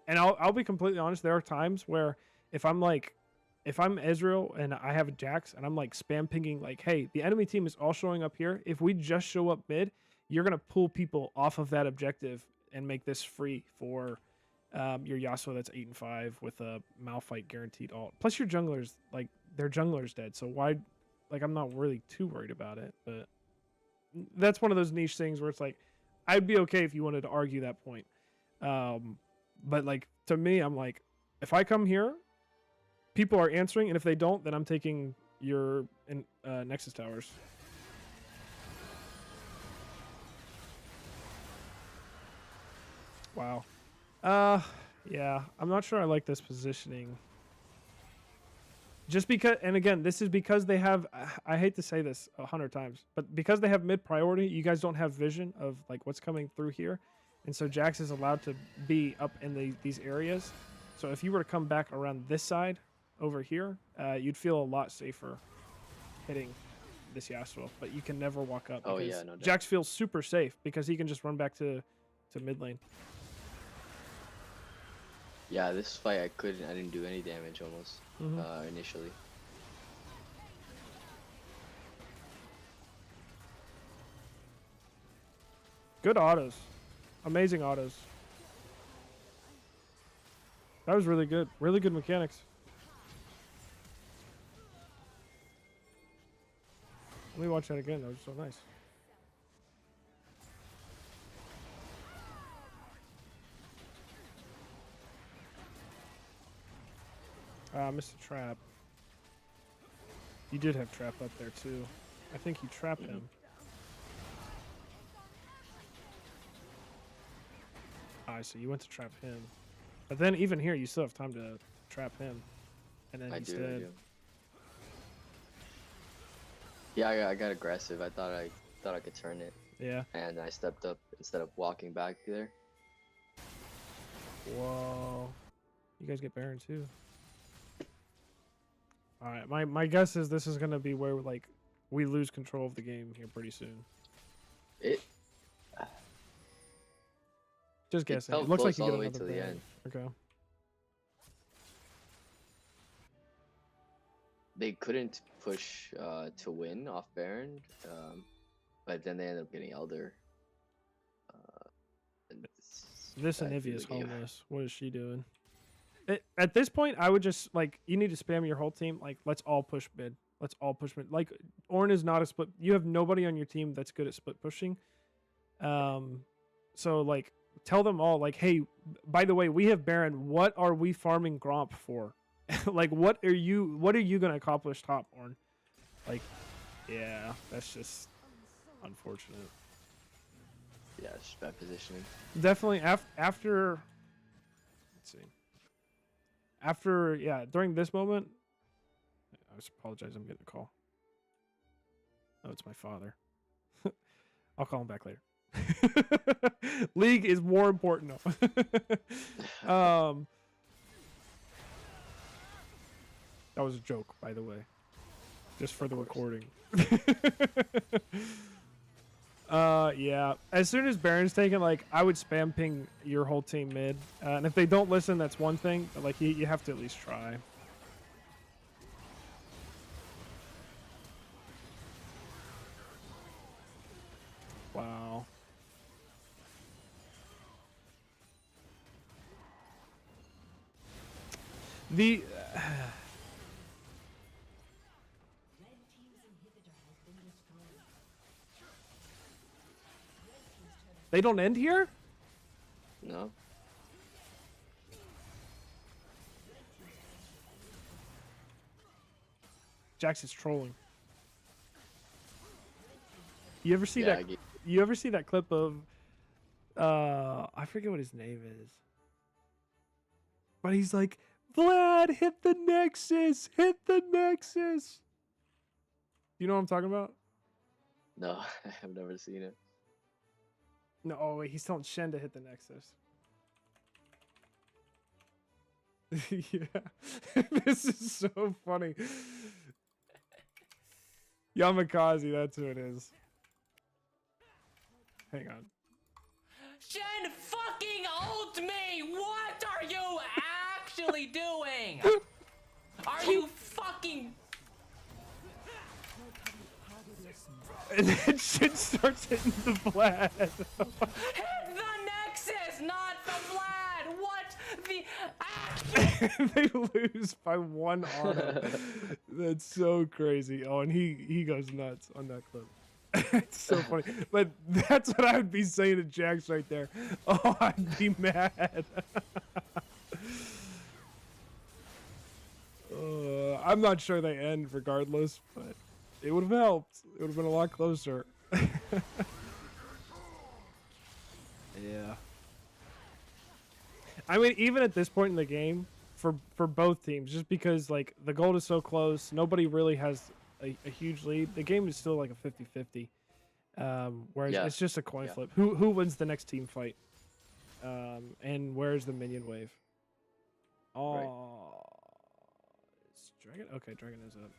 I'll be completely honest, there are times where if I'm Ezreal and I have a Jax and I'm like spam pinging like, hey, the enemy team is all showing up here. If we just show up mid, you're gonna pull people off of that objective and make this free for your Yasuo that's 8 and 5 with a Malphite guaranteed ult. Plus your jungler's like, their jungler's dead, so why? Like, I'm not really too worried about it, but that's one of those niche things where it's like, I'd be okay if you wanted to argue that point. But like, to me, I'm like, if I come here, people are answering, and if they don't, then I'm taking your Nexus towers. Wow. Yeah, I'm not sure I like this positioning. Just because, and again, this is because they have, I hate to say this 100 times, but because they have mid priority, you guys don't have vision of like what's coming through here. And so Jax is allowed to be up in these areas. So if you were to come back around this side over here, you'd feel a lot safer hitting this Yasuo, but you can never walk up. Oh yeah, no doubt. Jax feels super safe because he can just run back to mid lane. Yeah, this fight I didn't do any damage almost Mhm. initially. Good autos. Amazing autos. That was really good. Really good mechanics. Let me watch that again. That was so nice. I missed a trap. You did have trap up there too. I think you trapped him. I see. You went to trap him. But then even here, you still have time to trap him. And then I he's do. dead. Yeah, I got aggressive. I thought I could turn it, Yeah. and I stepped up instead of walking back there. Whoa. You guys get Baron too. Alright, my guess is this is gonna be where like we lose control of the game here pretty soon. It Just guessing. felt It looks like close you all get the way another to the Baron. end. Okay. They couldn't push to win off Baron, but then they ended up getting Elder. And This back to Anivia the is game. homeless. What is she doing? At this point, I would just like you need to spam your whole team. Like, let's all push mid. Let's all push mid. Like, Ornn is not a split. You have nobody on your team that's good at split pushing. So like, tell them all like, hey, by the way, we have Baron. What are we farming Gromp for? Like, what are you gonna accomplish top, Ornn? Like, yeah, that's just unfortunate. Yeah, it's just bad positioning. Definitely after. Let's see. After, yeah, during this moment, I just apologize. I'm getting a call. Oh, it's my father. I'll call him back later. League is more important now. That was a joke, by the way, just for the recording. Yeah. As soon as Baron's taken, like, I would spam ping your whole team mid, and if they don't listen, that's one thing. But like, you have to at least try. Wow. The Red team's inhibitor has been destroyed. they don't end here. No. Jax is trolling. You ever see Yeah, that? You ever see that clip of? I forget what his name is. But he's like, Vlad, hit the Nexus, hit the Nexus. You know what I'm talking about? No, I've never seen it. No, oh wait, he's telling Shen to hit the Nexus. Yeah, this is so funny. Yamakaze, that's who it is. Hang on. Shen fucking ult me! What are you actually doing? Are you fucking... And then Shen starts hitting the Vlad. Hit the Nexus, not the Vlad! What the... They lose by one auto. That's so crazy. Oh, and he goes nuts on that clip. It's so funny. But that's what I would be saying to Jax right there. Oh, I'd be mad. I'm not sure they end regardless, but it would have helped. It would have been a lot closer. Yeah. I mean, even at this point in the game, for both teams, just because like the gold is so close, nobody really has a huge lead. The game is still like a 50-50. Whereas Yeah. it's just a coin Yeah. flip. Who wins the next team fight? And where's the minion wave? Oh, is Dragon? Okay, Dragon is up.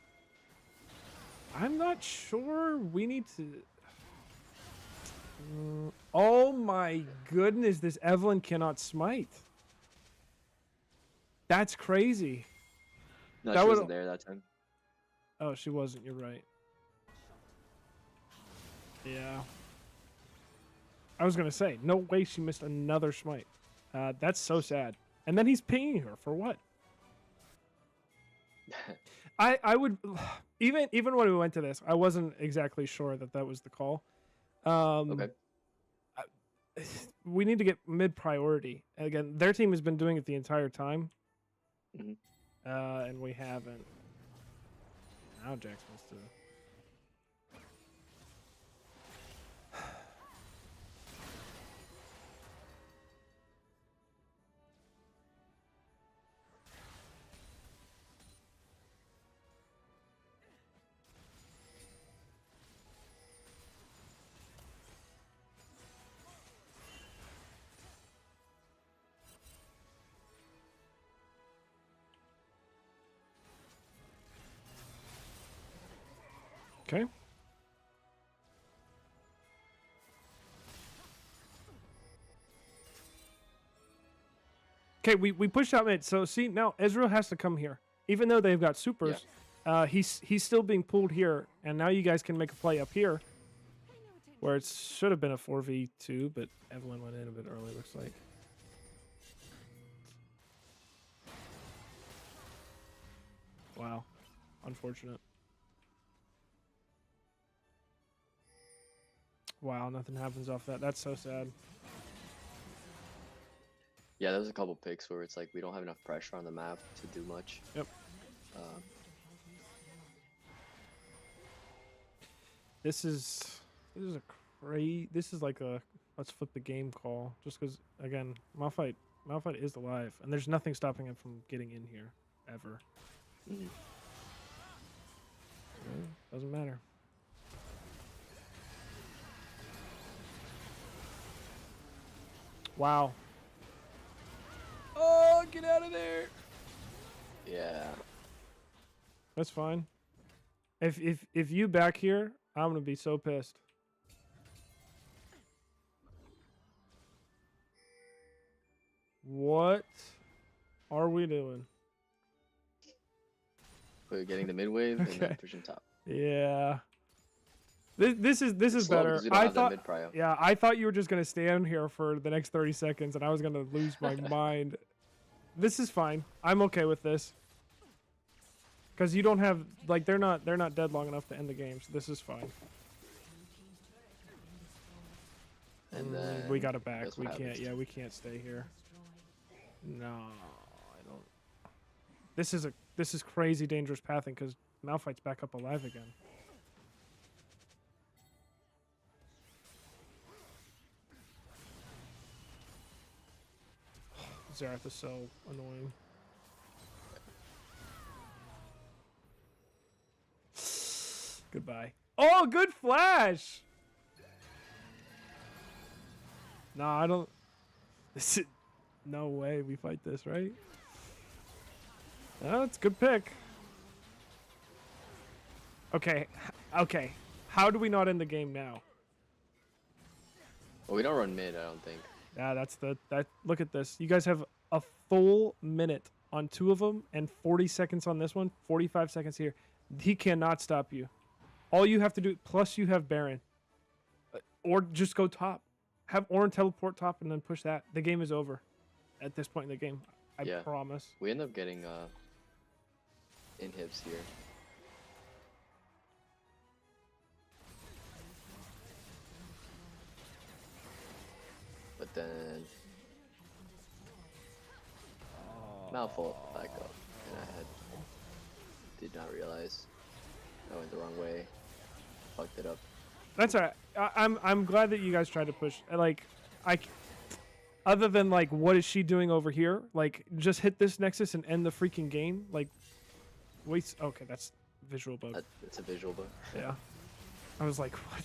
I'm not sure. We need to. Oh my goodness! This Evelynn cannot smite. That's crazy. No, That she would- wasn't there that time. Oh, she wasn't. You're right. Yeah. I was gonna say, no way she missed another smite. That's so sad. And then he's pinging her for what? I would even when we went to this, I wasn't exactly sure that was the call. Okay. We need to get mid priority. Again, their team has been doing it the entire time, Mhm. and we haven't. Now Jax wants to. Okay. Okay, we pushed out mid. So see now Ezreal has to come here. Even though they've got supers, he's still being pulled here, and now you guys can make a play up here. Where it should have been a 4v2, but Evelyn went in a bit early, looks like. Wow. Unfortunate. Wow, nothing happens off that. That's so sad. Yeah, there was a couple picks where it's like we don't have enough pressure on the map to do much. Yep. This is a this is like a let's flip the game call. Just because again, Malphite is alive, and there's nothing stopping him from getting in here ever. Mhm. Doesn't matter. Wow. Oh, get out of there. Yeah. That's fine. If you back here, I'm gonna be so pissed. What are we doing? We're getting the mid wave and Okay. then pushing top. Yeah. This is Slow better. because we don't I have that thought mid prio. yeah, I thought you were just gonna stand here for the next 30 seconds and I was gonna lose my mind. This is fine. I'm okay with this. Cause you don't have like they're not dead long enough to end the game, so this is fine. And then We gotta back. guess We what can't. happens. Yeah, we can't stay here. No, I don't. This is crazy dangerous pathing because Malphite's back up alive again. Xerath is so annoying. Goodbye. Oh, good flash! No, I don't. This is, no way we fight this, right? Oh, it's a good pick. Okay, okay. How do we not end the game now? Well, we don't run mid, I don't think. Yeah, that. Look at this. You guys have a full minute on two of them and 40 seconds on this one. 45 seconds here. He cannot stop you. All you have to do, plus you have Baron, or just go top. Have Orin teleport top and then push that. The game is over. At this point in the game, I Yeah. promise. We end up getting inhibs here. But then Malfoy back up, and did not realize I went the wrong way, fucked it up. That's alright. I'm glad that you guys tried to push. Like, other than like, what is she doing over here? Like, just hit this Nexus and end the freaking game. Like, wait. Okay, that's visual bug. It's a visual bug. Yeah. I was like, what?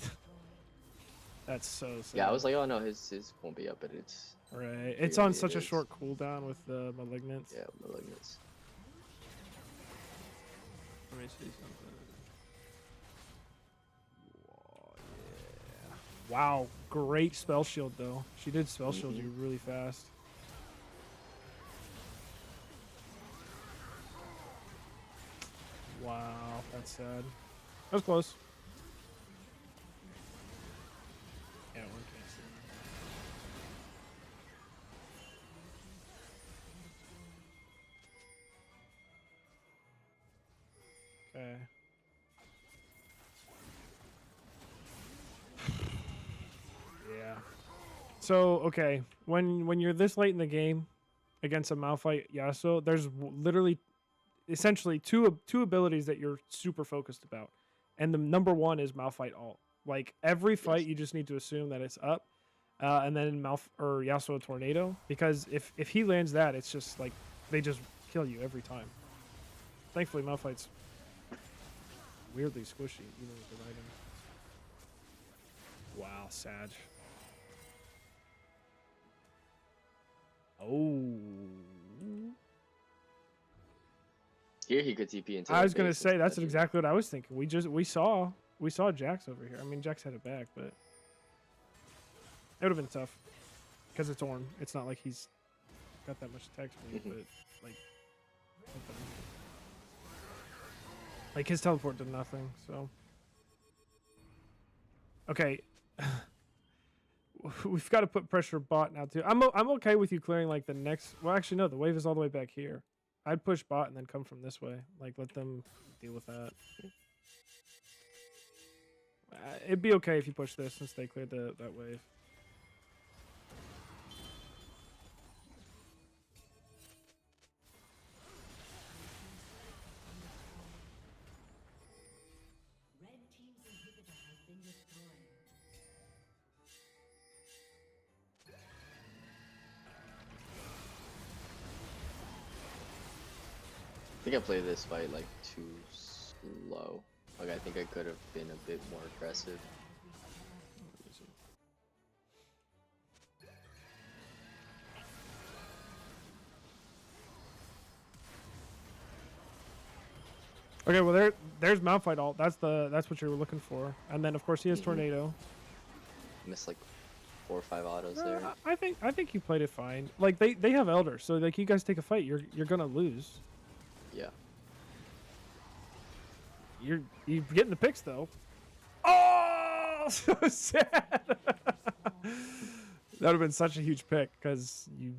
That's so sad. Yeah, I was like, oh no, his won't be up, but it's Right. It's Yeah, on it such a is. short cooldown with the Malignance. yeah, malignance. Let me see something. Whoa, yeah. Wow, great spell shield though. She did spell shield you really fast. Wow, that's sad. That was close. Yeah, we're canceled. Okay. Yeah. So okay, when you're this late in the game against a Malphite Yasuo, there's literally, essentially two abilities that you're super focused about, and the number one is Malphite ult. Like every fight, Yes. you just need to assume that it's up, and then or Yasuo Tornado, because if he lands that, it's just like they just kill you every time. Thankfully, Malphite's weirdly squishy even with the right item. Wow, Sag. Oh. Here he could TP into. I was their gonna base say and that's touch it. exactly what I was thinking. We saw Jax over here. I mean, Jax had it back, but it would have been tough because it's Ornn. It's not like he's got that much attack speed, but like his teleport did nothing. So okay, we've got to put pressure bot now too. I'm okay with you clearing like the next. Well, actually no, the wave is all the way back here. I'd push bot and then come from this way. Like let them deal with that. It'd be okay if you push this since they cleared that wave. Red team's inhibitor has been destroyed. I think I played this fight like too slow. Like I think I could have been a bit more aggressive. Okay, well there's Malphite ult. That's what you were looking for. And then of course he has Tornado. Missed like 4 or 5 autos there. I think you played it fine. Like they have Elder, so like you guys take a fight, you're gonna lose. Yeah. You're getting the picks though. Oh, so sad. That would have been such a huge pick because you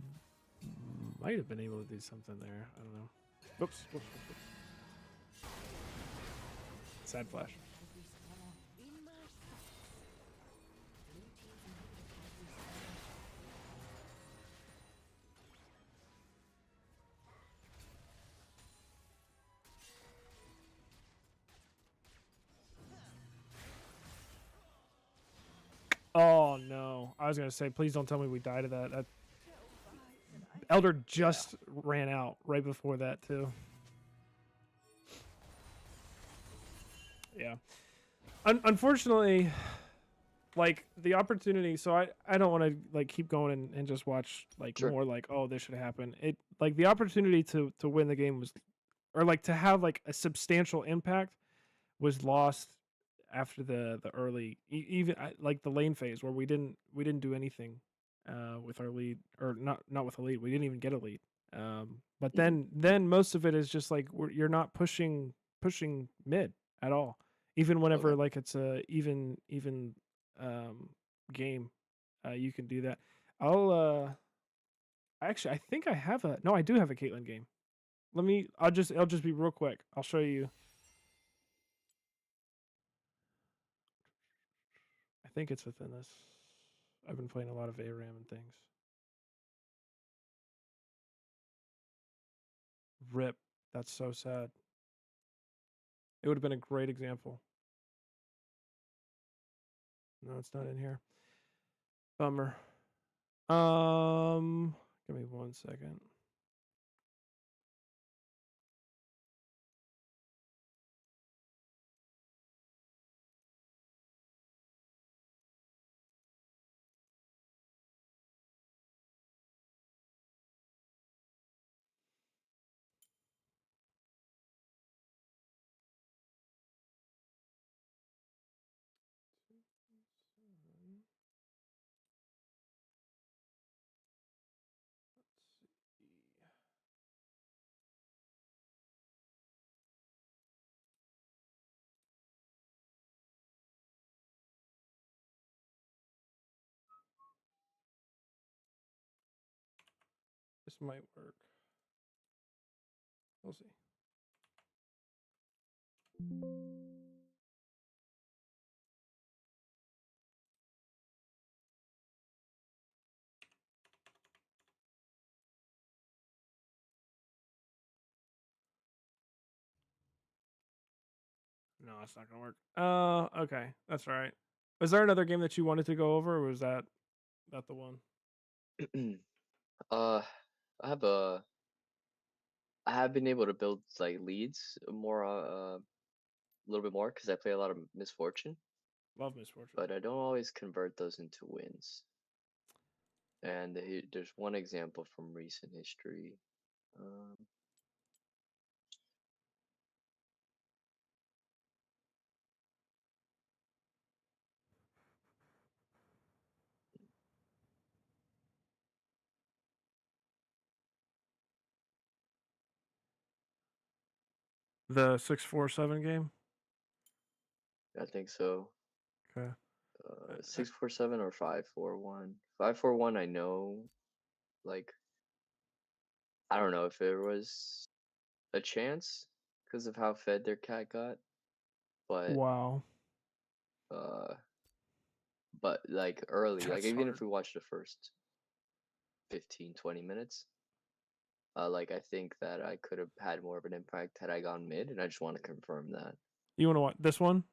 might have been able to do something there. I don't know. Whoops. Sad flash. Oh no! I was gonna say, please don't tell me we died of that. Elder just ran out right before that too. Yeah. Unfortunately, like the opportunity. So I don't want to like keep going and just watch like Sure. more like, oh, this should happen. It like the opportunity to win the game was, or like to have like a substantial impact was lost after the early even like the lane phase where we didn't do anything with our lead, or not with a lead. We didn't even get a lead. But then most of it is just like you're not pushing mid at all, even whenever Okay. like it's a even game. You can do that. I'll actually I think I have a no I do have a Caitlyn game. I'll just be real quick. I'll show you. I think it's within this. I've been playing a lot of ARAM and things. Rip. That's so sad. It would have been a great example. No, it's not in here. Bummer. Give me 1 second. This might work. We'll see. No, it's not gonna work. Okay, that's all right. Was there another game that you wanted to go over, or was that the one? uh, I have a I have been able to build like leads more a little bit more because I play a lot of Misfortune, Love Misfortune. but I don't always convert those into wins. And there's one example from recent history. Um, The 647 game. I think so. Okay. 647 or 541. 541, I know. Like, I don't know if there was a chance because of how fed their cat got, but Wow. uh, but like early, like That's even hard. if we watched the first 15-20 minutes, like I think that I could have had more of an impact had I gone mid, and I just want to confirm that. You want to watch this one?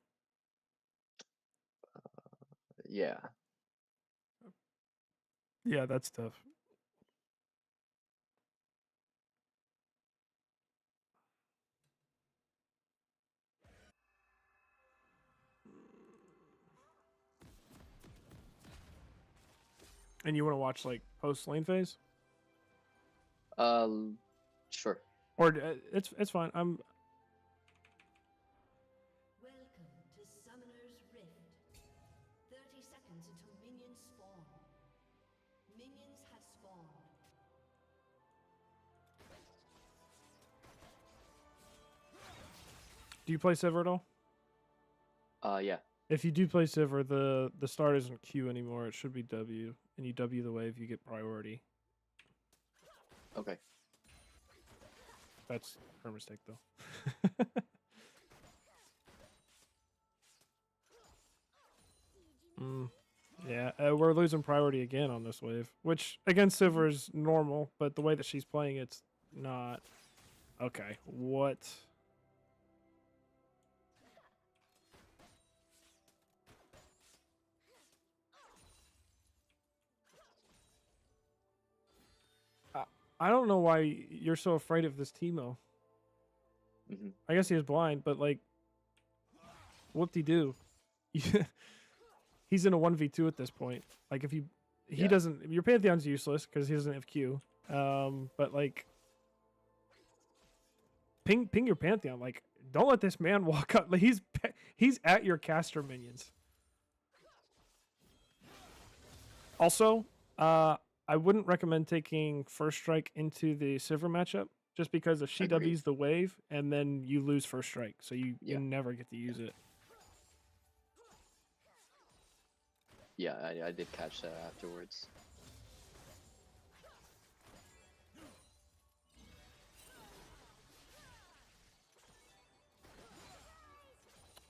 Yeah. Yeah, that's tough. And you want to watch like post lane phase, Sure. or it's fine. Welcome to Summoner's Rift. 30 seconds until minions spawn. Minions have spawned. Do you play Sivir at all? Yeah. If you do play Sivir, the start isn't Q anymore. It should be W, and you W the wave, you get priority. Okay. That's her mistake though. Yeah, we're losing priority again on this wave, which against Sivir is normal, but the way that she's playing, it's not. Okay, what? I don't know why you're so afraid of this Teemo. I guess he is blind, but like, whoop-de-doo. He's in a 1v2 at this point. Like if he doesn't, your Pantheon's useless because he doesn't have Q. But like, ping your Pantheon. Like, don't let this man walk up. Like, he's at your caster minions. Also, I wouldn't recommend taking First Strike into the Sivir matchup just because if she W's the wave and then you lose First Strike, so you never get to use it. Yeah, I did catch that afterwards.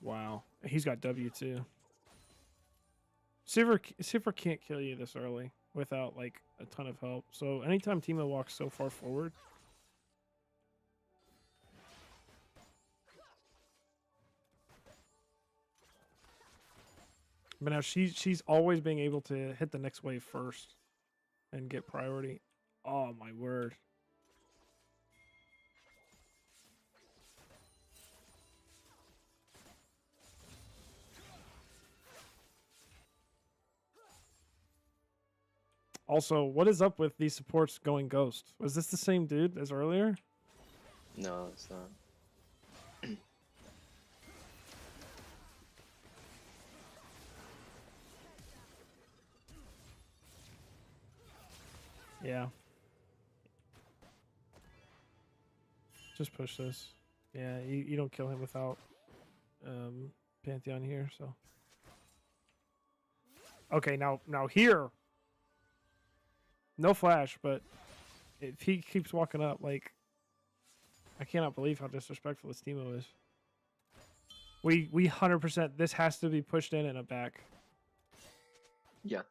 Wow, he's got W too. Sivir can't kill you this early without like a ton of help. So anytime Teemo walks so far forward, but now she's always being able to hit the next wave first and get priority. Oh my word. Also, what is up with these supports going ghost? Was this the same dude as earlier? No, it's not. Yeah. Just push this. Yeah, you don't kill him without Pantheon here, so. Okay, now here. No flash, but if he keeps walking up, like, I cannot believe how disrespectful this Teemo is. We 100%. This has to be pushed in and a back. Yeah.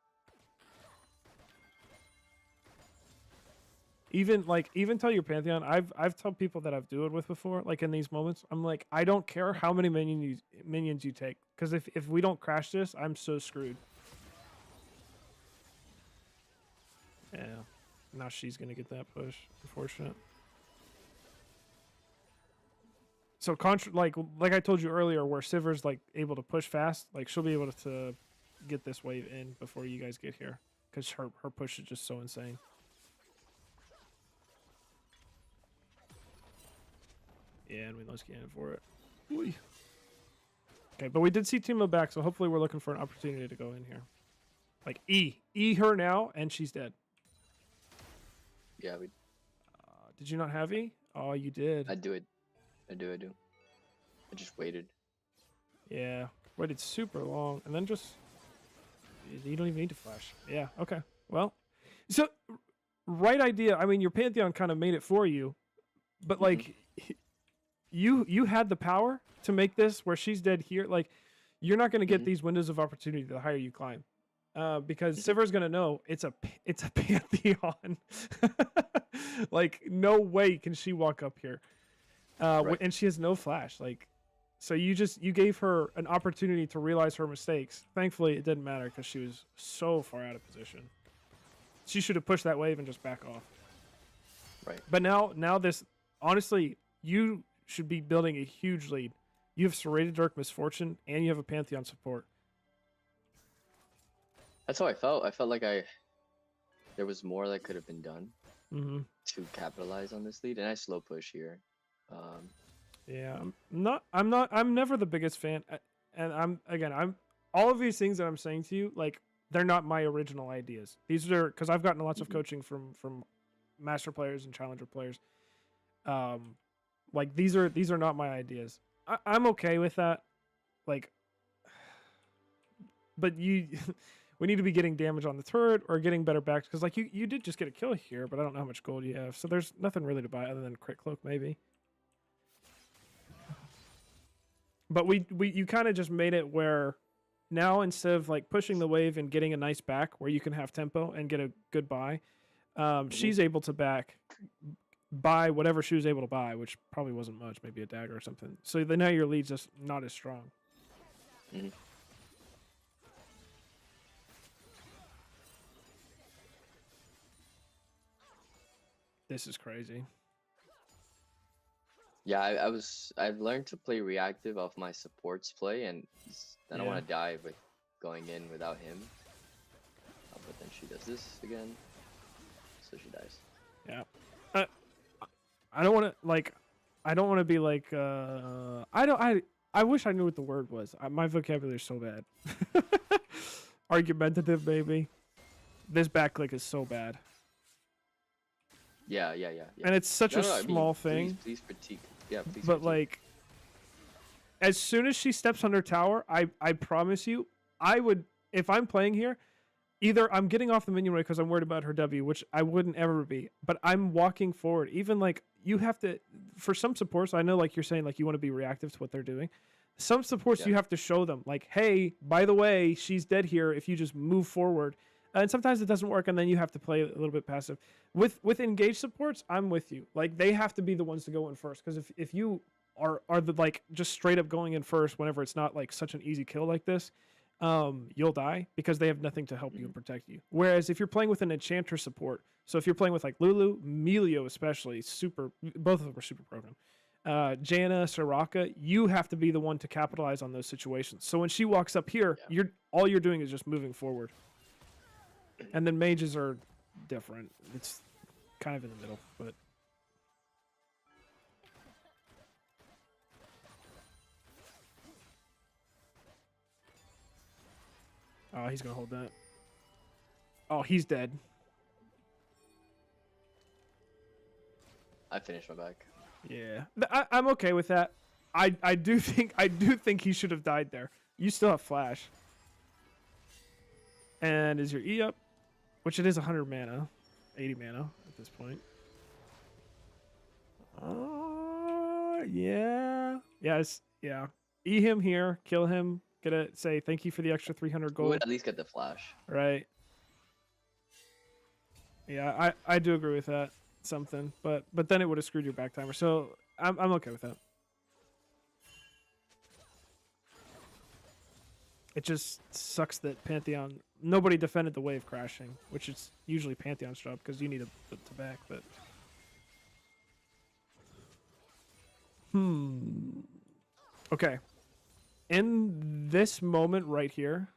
Even tell your Pantheon. I've told people that I've duoed with before, like in these moments, I'm like, I don't care how many minions you take, because if we don't crash this, I'm so screwed. Yeah. Now she's gonna get that push. Unfortunate. So like I told you earlier, where Sivir's like able to push fast, like she'll be able to get this wave in before you guys get here, because her push is just so insane. Yeah, and we lost Ganon for it. Oy. Okay, but we did see Teemo back, so hopefully we're looking for an opportunity to go in here. Like E her now, and she's dead. Yeah, we. Did you not have E? Oh, you did. I do it. I do. I just waited. Yeah, waited super long, and then just you don't even need to flash. Yeah. Okay. Well, so right idea. I mean, your Pantheon kind of made it for you, but like. You had the power to make this where she's dead here. Like, you're not going to get these windows of opportunity the higher you climb, because Sivir's going to know it's a Pantheon. Like, no way can she walk up here, Right. and she has no flash. Like, so you gave her an opportunity to realize her mistakes. Thankfully, it didn't matter because she was so far out of position. She should have pushed that wave and just back off. Right. But now this, honestly, you should be building a huge lead. You have Serrated Dark Misfortune, and you have a Pantheon support. That's how I felt. I felt like there was more that could have been done Mm-hmm. to capitalize on this lead, and I slow push here. Yeah, I'm never the biggest fan, and I'm all of these things that I'm saying to you, like, they're not my original ideas. These are because I've gotten lots of coaching from master players and challenger players. Like, these are not my ideas. I'm okay with that. Like, but we need to be getting damage on the turret or getting better backs, because like you did just get a kill here, but I don't know how much gold you have, so there's nothing really to buy other than Crit Cloak maybe. But you kind of just made it where now, instead of like pushing the wave and getting a nice back where you can have tempo and get a good buy, she's able to buy whatever she was able to buy, which probably wasn't much, maybe a dagger or something. So then now your lead's just not as strong. Mhm. This is crazy. Yeah, I've learned to play reactive off my support's play, and I don't want to die with going in without him. But then she does this again, so she dies. Yeah. I don't want to be like I wish I knew what the word was. My vocabulary is so bad. Argumentative, baby. This backclick is so bad. Yeah. And it's such a I mean, small thing. Please critique. Yeah, please. But critique. like, as soon as she steps under tower, I promise you, I would, if I'm playing here, either I'm getting off the minion way because I'm worried about her W, which I wouldn't ever be, but I'm walking forward. Even like, you have to, for some supports, I know like you're saying like you want to be reactive to what they're doing. Some supports you have to show them like, hey, by the way, she's dead here if you just move forward. And sometimes it doesn't work, and then you have to play a little bit passive. With engaged supports, I'm with you. Like, they have to be the ones to go in first, because if you are the like just straight up going in first whenever it's not like such an easy kill like this, you'll die because they have nothing to help you and protect you. Whereas if you're playing with an enchanter support, so if you're playing with like Lulu, Melio especially, both of them are super broken. Janna, Soraka, you have to be the one to capitalize on those situations. So when she walks up here, all you're doing is just moving forward. And then mages are different. It's kind of in the middle, but oh, he's gonna hold that. Oh, he's dead. I finished my back. Yeah, I'm okay with that. I do think he should have died there. You still have flash. And is your E up? Which it is 100 mana, 80 mana at this point. Yeah. Yes. Yeah. E him here. Kill him. Get it. Say thank you for the extra 300 We gold. would at least get the flash. Right. Yeah, I do agree with that. Something, but then it would have screwed your back timer. So I'm okay with that. It just sucks that Pantheon nobody defended the wave crashing, which is usually Pantheon's job because you need to back. But okay, in this moment right here,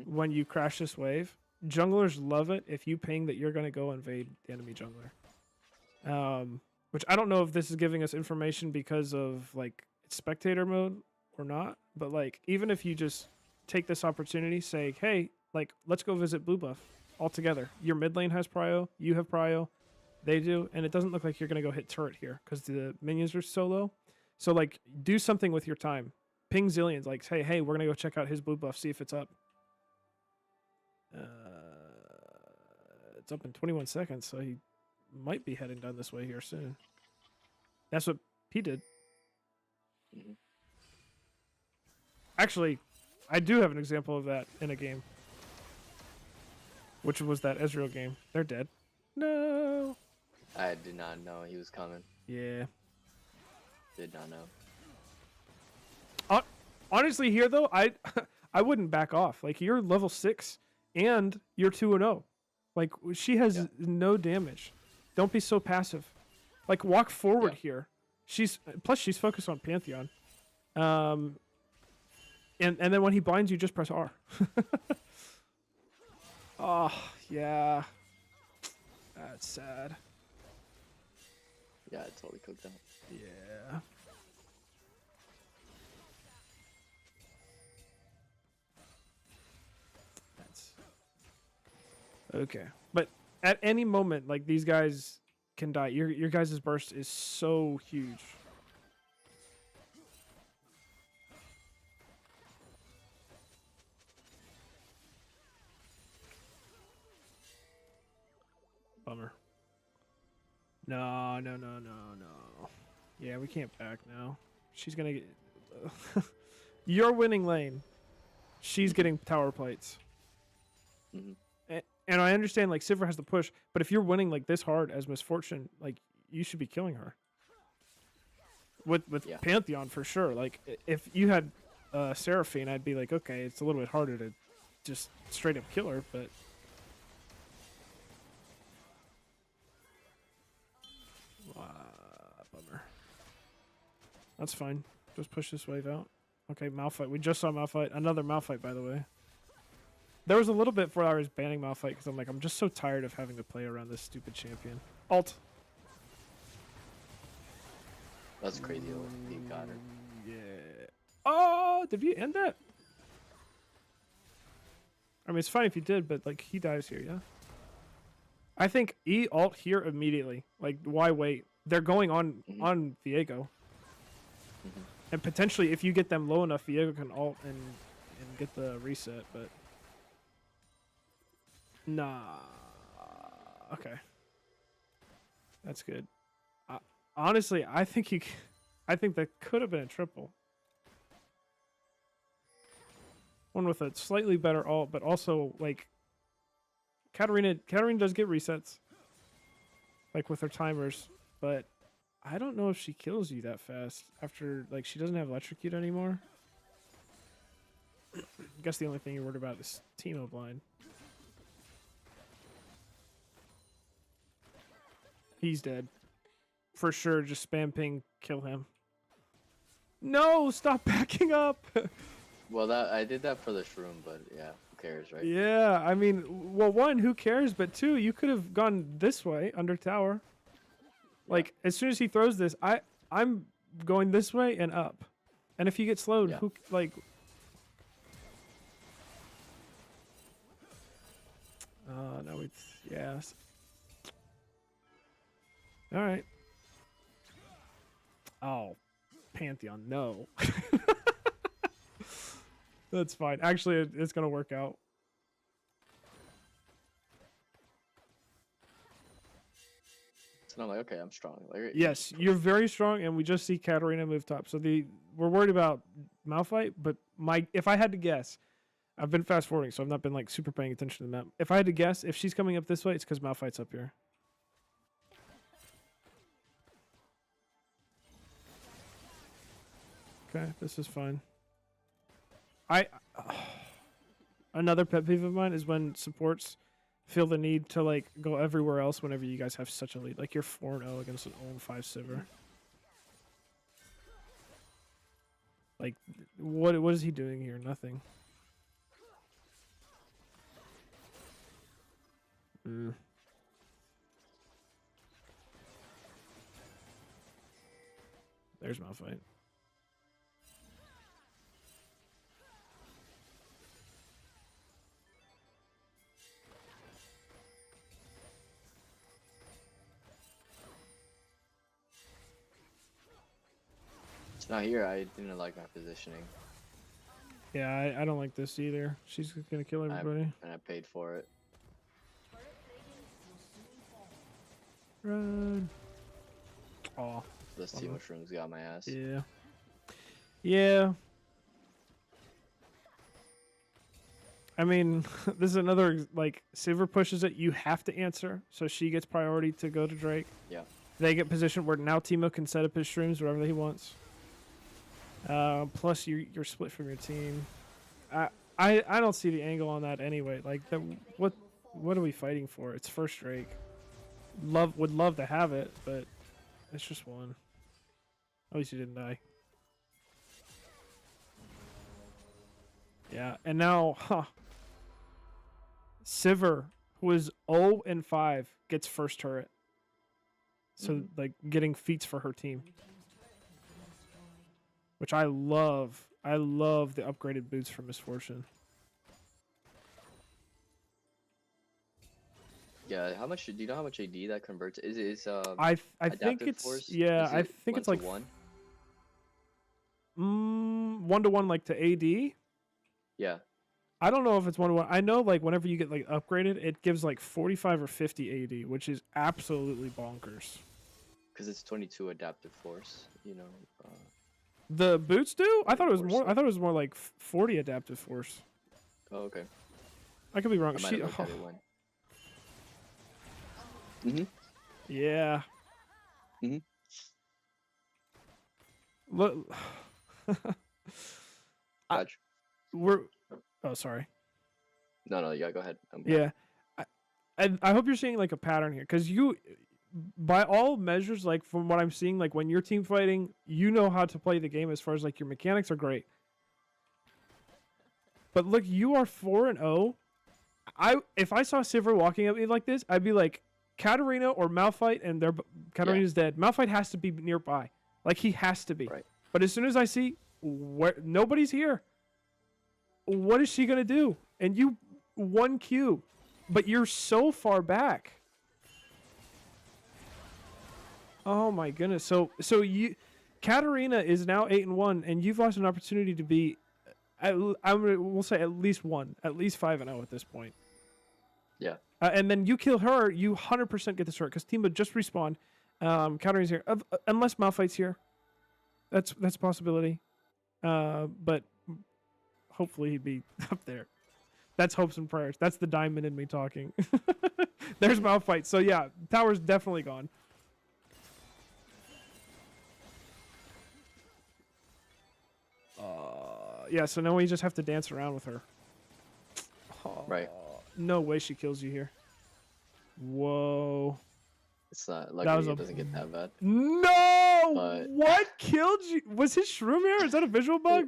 when you crash this wave, junglers love it if you ping that you're going to go invade the enemy jungler. Which I don't know if this is giving us information because of like spectator mode or not, but like even if you just take this opportunity, say, hey, like let's go visit blue buff all together. Your mid lane has prio, you have prio, they do, and it doesn't look like you're going to go hit turret here because the minions are so low. So like do something with your time. Ping Zillions, like say, hey, we're going to go check out his blue buff, see if it's up. It's up in 21 seconds, so he might be heading down this way here soon. That's what he did. Actually, I do have an example of that in a game. Which was that Ezreal game. They're dead. No. I did not know he was coming. Yeah. Did not know. Honestly, here though, I wouldn't back off. Like you're level 6 and you're 2-0. Like she has no damage. Don't be so passive. Like walk forward here. She's focused on Pantheon. And then when he binds you, just press R. Oh yeah. That's sad. Yeah, it's totally cooked out. Yeah. That's okay. But at any moment, like these guys can die. Your guys' burst is so huge. Bummer. No. Yeah, we can't back now. She's gonna get... You're winning lane. She's getting tower plates. And I understand, like, Sivir has the push, but if you're winning, like, this hard as Misfortune, like, you should be killing her. With Pantheon, for sure. Like, if you had Seraphine, I'd be like, okay, it's a little bit harder to just straight up kill her, but... Bummer. That's fine. Just push this wave out. Okay, Malphite. We just saw Malphite. Another Malphite, by the way. There was a little bit before I was banning Malphite because I'm like, I'm just so tired of having to play around this stupid champion. Alt. That's crazy. He got her. Yeah. Oh, did we end that? I mean, it's fine if you did, but like he dies here, yeah. I think E alt here immediately. Like, why wait? They're going on Viego. And potentially, if you get them low enough, Viego can ult and get the reset, but... Nah. Okay. That's good. Honestly, I think that could have been a triple. One with a slightly better ult, but also, like... Katarina does get resets. Like, with her timers, but... I don't know if she kills you that fast after, like, she doesn't have electrocute anymore. I guess the only thing you're worried about is Teemo blind. He's dead. For sure, just spam ping, kill him. No, stop backing up! Well, I did that for the shroom, but yeah, who cares, right? Yeah, I mean, well, one, who cares? But two, you could have gone this way, under tower. Like, as soon as he throws this, I'm going this way and up. And if you get slowed, who, like... no, it's... Yes. Alright. Oh. Pantheon, no. That's fine. Actually, it's going to work out. It's and I'm like, okay, I'm strong. Like, Yes, you're very strong, and we just see Katarina move top. So we're worried about Malphite, but if I had to guess, I've been fast forwarding, so I've not been like super paying attention to the map. If I had to guess, if she's coming up this way, it's because Malphite's up here. Okay, this is fine. Another pet peeve of mine is when supports feel the need to like go everywhere else whenever you guys have such a lead. Like you're 4-0 against an 0-5 Sivir. Like, what is he doing here? Nothing. There's Malphite. It's not here. I didn't like my positioning. Yeah, I don't like this either. She's gonna kill everybody. And I paid for it. Run. Aw. Those two mushrooms got my ass. Yeah. Yeah. I mean, this is another, like, Sivir pushes it, you have to answer, so she gets priority to go to Drake. Yeah. They get positioned where now Teemo can set up his streams wherever he wants. Plus, you're split from your team. I don't see the angle on that anyway. Like, what are we fighting for? It's first Drake. Would love to have it, but it's just one. At least he didn't die. Yeah, and now, Sivir, who is 0-5, gets first turret. So, like, getting feats for her team. Which I love. I love the upgraded boots for Misfortune. Yeah, how much do you know how much AD that converts? I think it's force? yeah, Is I it think it's 1 like to 1. 1-to-1 like to AD. Yeah. I don't know if it's 1-to-1. I know like whenever you get like upgraded, it gives like 45 or 50 AD, which is absolutely bonkers. Because it's 22 adaptive force, you know. The boots do? I thought it was Force more. it. I thought it was more like 40 adaptive force. Oh, okay. I could be wrong. I might have looked at it when. Yeah. Look. Dodge. We're. Oh, sorry. No, yeah, go ahead. Yeah. I hope you're seeing like a pattern here, because you, by all measures, like from what I'm seeing, like when you're team fighting, you know how to play the game as far as like your mechanics are great. But look, you are 4-0. If I saw Sivir walking at me like this, I'd be like, Katarina or Malphite, and Katarina's dead. Malphite has to be nearby. Like he has to be. Right. But as soon as I see nobody's here, what is she gonna do? And you 1Q, but you're so far back. Oh my goodness. So Katarina is now 8-1, and you've lost an opportunity to be, we'll say at least 5-0 at this point. Yeah. And then you kill her, you 100% get this right, because Teemo just respawned. Katarina's here, unless Malphite's here. That's a possibility. But hopefully he'd be up there. That's hopes and prayers. That's the diamond in me talking. There's Malphite. So yeah, tower's definitely gone. Yeah, so now we just have to dance around with her. Right. No way she kills you here. Whoa. It's not. That Luckily, was it doesn't get that bad. No! But- What killed you? Was his shroom here? Is that a visual bug?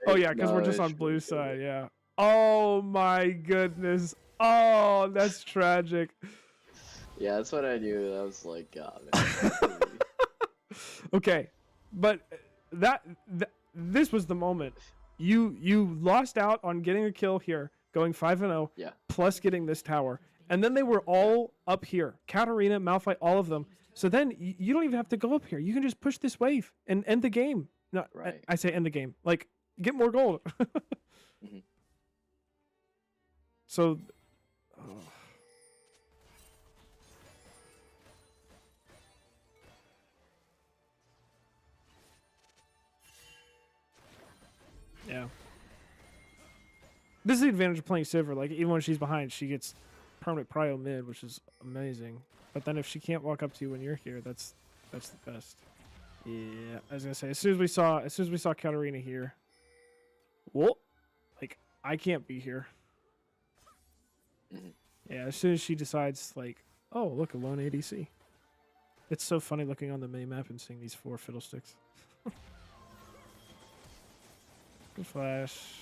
Oh yeah, because No, we're just it's on blue really side. Yeah. Oh my goodness. Oh, that's tragic. Yeah, that's what I knew. I was like, oh, man. Okay, but this was the moment. You lost out on getting a kill here, going 5-0, Yeah. plus getting this tower, and then they were all up here. Katarina, Malphite, all of them. So then you don't even have to go up here. You can just push this wave and end the game. No, Right. I say end the game. Like get more gold. Mhm. So. Yeah. This is the advantage of playing Sivir. Like, even when she's behind, she gets permanent prio mid, which is amazing. But then if she can't walk up to you when you're here, that's the best. Yeah, I was gonna say, as soon as we saw Katarina here, whoa, like, I can't be here. Mhm. Yeah, as soon as she decides, like, oh, look, a lone ADC. It's so funny looking on the mini-map and seeing these 4 fiddlesticks. Flash.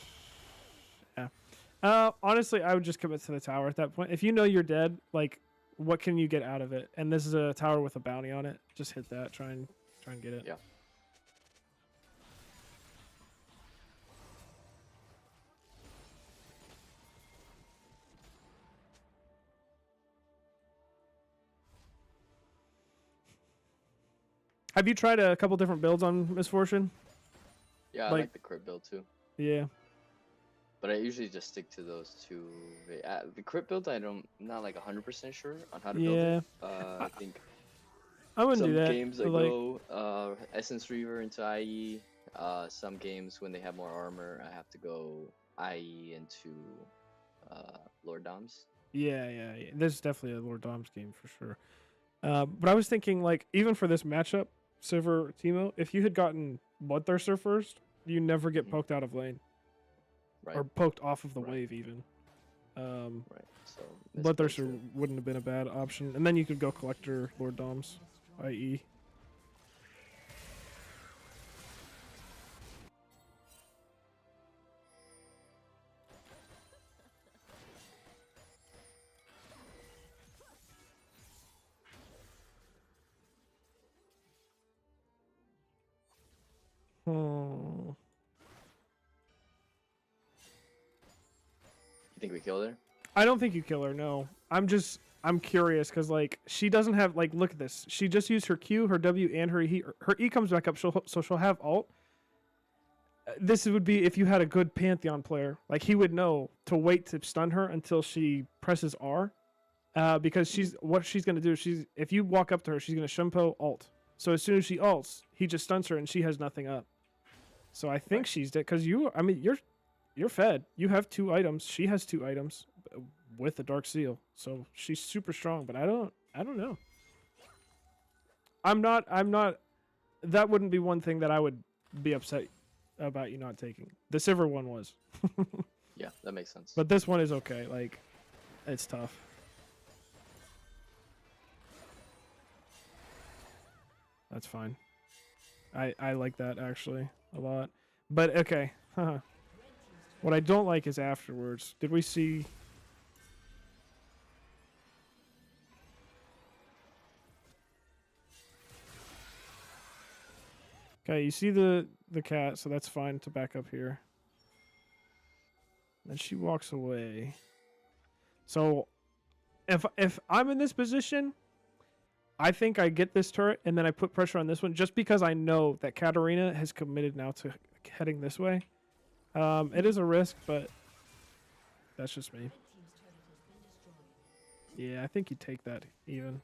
Yeah. Honestly, I would just commit to the tower at that point. If you know you're dead, like, what can you get out of it? And this is a tower with a bounty on it. Just hit that. Try and get it. Yeah. Have you tried a couple different builds on Misfortune? Yeah, I Like- like the crit build too. Yeah. But I usually just stick to those two. The crit build, I'm not like 100% sure on how to build Yeah. it. I think I wouldn't some do that. games I but, like, go Essence Reaver into IE. Some games when they have more armor, I have to go IE into Lord Doms. yeah. This is definitely a Lord Dom's game for sure. But I was thinking, like, even for this matchup, Sivir Teemo, if you had gotten Bloodthirster first, you never get Mhm. poked out of lane Right. or poked off of the Right. wave even. Right. So this Bloodthirster build's good. wouldn't have been a bad option, and then you could go Collector Lord Doms, i.e. Hmm. You think we killed her? I don't think you kill her. No, I'm curious because, like, she doesn't have, like, look at this. She just used her Q, her W, and her E. Her E comes back up, so she'll have ult. This would be if you had a good Pantheon player. Like, he would know to wait to stun her until she presses R, because what she's gonna do. If you walk up to her, she's gonna Shunpo ult. So as soon as she ults, he just stuns her and she has nothing up. So I think she's dead because you're fed. You have 2 items. She has 2 items with the Dark Seal. So she's super strong, but I don't know. I'm not that wouldn't be one thing that I would be upset about you not taking. The Sivir one was. Yeah, that makes sense. But this one is okay. Like, it's tough. That's fine. I like that actually a lot. But okay. What I don't like is afterwards. Did we see? Okay, you see the cat, so that's fine to back up here. Then she walks away. So if I'm in this position, I think I get this turret and then I put pressure on this one just because I know that Katarina has committed now to heading this way. It is a risk, but that's just me. Yeah, I think you take that even.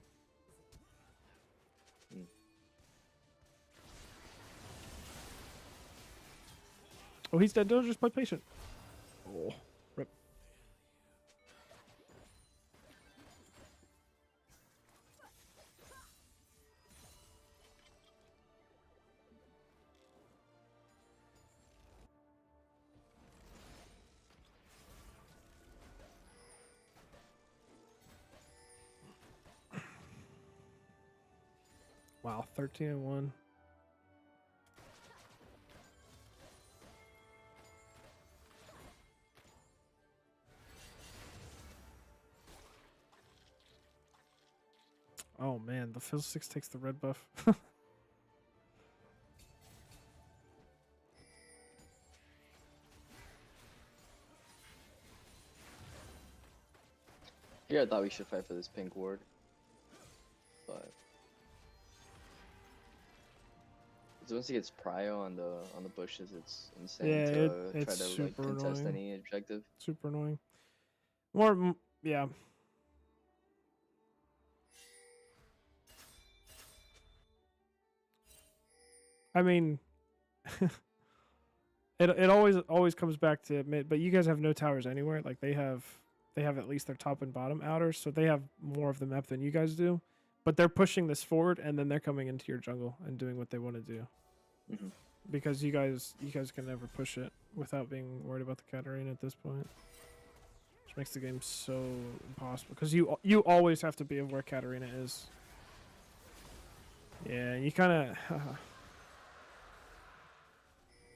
Oh, he's dead. Don't just play patient. Oh, rip. Wow, 13-1. Oh man, the Phil 6 takes the red buff. Yeah, I thought we should fight for this pink ward. But once he gets prio on the bushes, it's insane Yeah, to it's try to like super contest annoying. any objective. Super annoying. Yeah. I mean, It always comes back to mid, but you guys have no towers anywhere. Like they have at least their top and bottom outers, so they have more of the map than you guys do. But they're pushing this forward, and then they're coming into your jungle and doing what they want to do. Mm-hmm. Because you guys can never push it without being worried about the Katarina at this point, which makes the game so impossible. Because you always have to be of where Katarina is. Yeah, you kind of.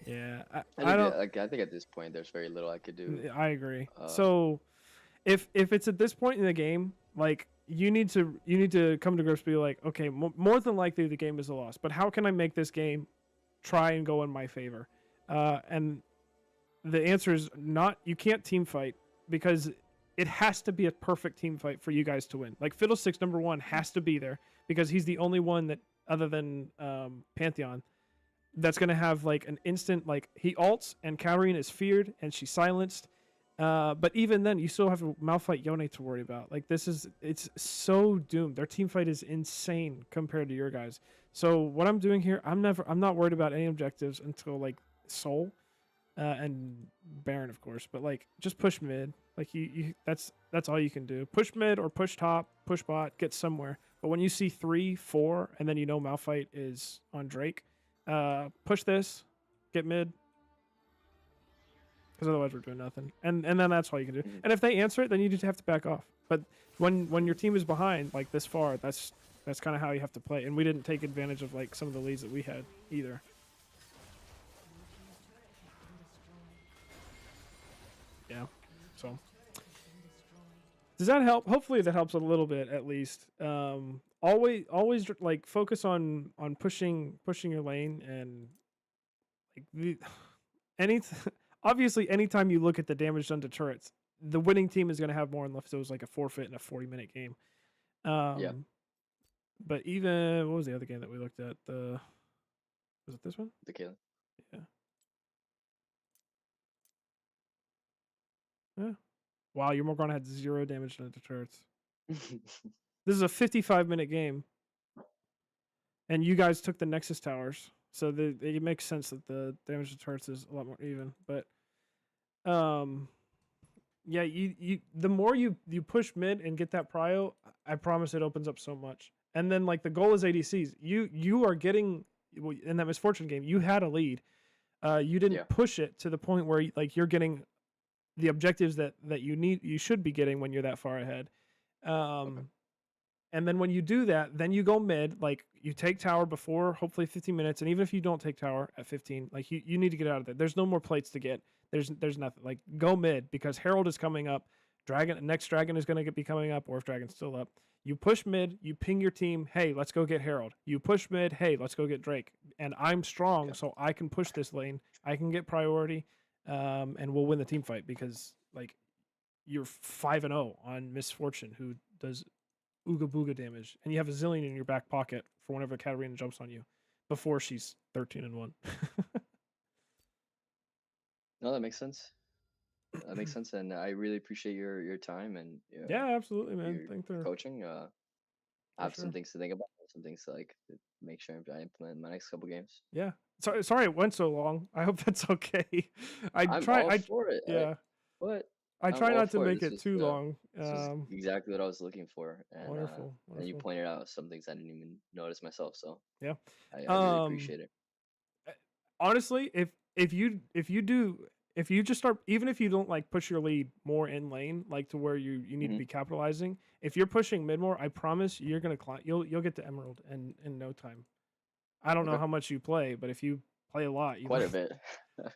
Yeah, I don't. I think at this point there's very little I could do. I agree. So, if it's at this point in the game, like you need to come to grips, be like, okay, more than likely the game is a loss, but how can I make this game try and go in my favor? And the answer is not. You can't team fight because it has to be a perfect team fight for you guys to win. Like Fiddlesticks #1 has to be there because he's the only one that, other than Pantheon, that's going to have like an instant, like he ults and Katarina is feared and she's silenced. But even then you still have a Malphite Yone to worry about. Like it's so doomed. Their team fight is insane compared to your guys. So what I'm doing here, I'm not worried about any objectives until like Soul and Baron, of course, but like just push mid. Like you that's all you can do. Push mid or push top, push bot, get somewhere. But when you see 3, 4, and then you know Malphite is on Drake, push this, get mid, because otherwise we're doing nothing. And then that's all you can do. And if they answer it, then you just have to back off. But when your team is behind like this far, that's kind of how you have to play. And we didn't take advantage of like some of the leads that we had either. Yeah. So does that help? Hopefully that helps a little bit at least. Always like focus on pushing your lane, and like obviously anytime you look at the damage done to turrets, the winning team is going to have more unless it was like a forfeit in a 40-minute game. Yeah. But even what was the other game that we looked at? Was it this one? The Kayle. Yeah. Yeah. Wow, your Morgana had 0 damage done to turrets. This is a 55-minute game, and you guys took the Nexus towers, so it makes sense that the damage to turrets is a lot more even. But, yeah, you the more you push mid and get that prio, I promise it opens up so much. And then like the goal is ADCs. You are getting in that Misfortune game. You had a lead. You didn't push it to the point where like you're getting the objectives that you should be getting when you're that far ahead. And then when you do that, then you go mid, like you take tower before hopefully 15 minutes. And even if you don't take tower at 15, like you need to get out of there. There's no more plates to get. There's nothing. Like go mid because Herald is coming up. Next dragon is going to be coming up, or if dragon's still up. You push mid, you ping your team, hey, let's go get Herald. You push mid, hey, let's go get Drake. And I'm strong, so I can push this lane. I can get priority, and we'll win the team fight because like you're 5-0 on Misfortune, who does ooga booga damage, and you have a zillion in your back pocket for whenever Katarina jumps on you before she's 13-1. No, that makes sense. That makes sense, and I really appreciate your time and yeah, absolutely, man. your Thanks for coaching. I have some sure. things to think about, some things to like to make sure I implement in my next couple games. Yeah. Sorry it went so long. I hope that's okay. I'm all for it. Yeah. But I I'm try all not to for it. make This it was, too long. This is exactly what I was looking for, and Wonderful. and you pointed out some things I didn't even notice myself. So Yeah. I really appreciate it. Honestly, if you just start, even if you don't like push your lead more in lane, like to where you need to be capitalizing, if you're pushing mid more, I promise you're gonna climb. You'll get to Emerald in no time. I don't know how much you play, but if you play a lot, Quite a bit.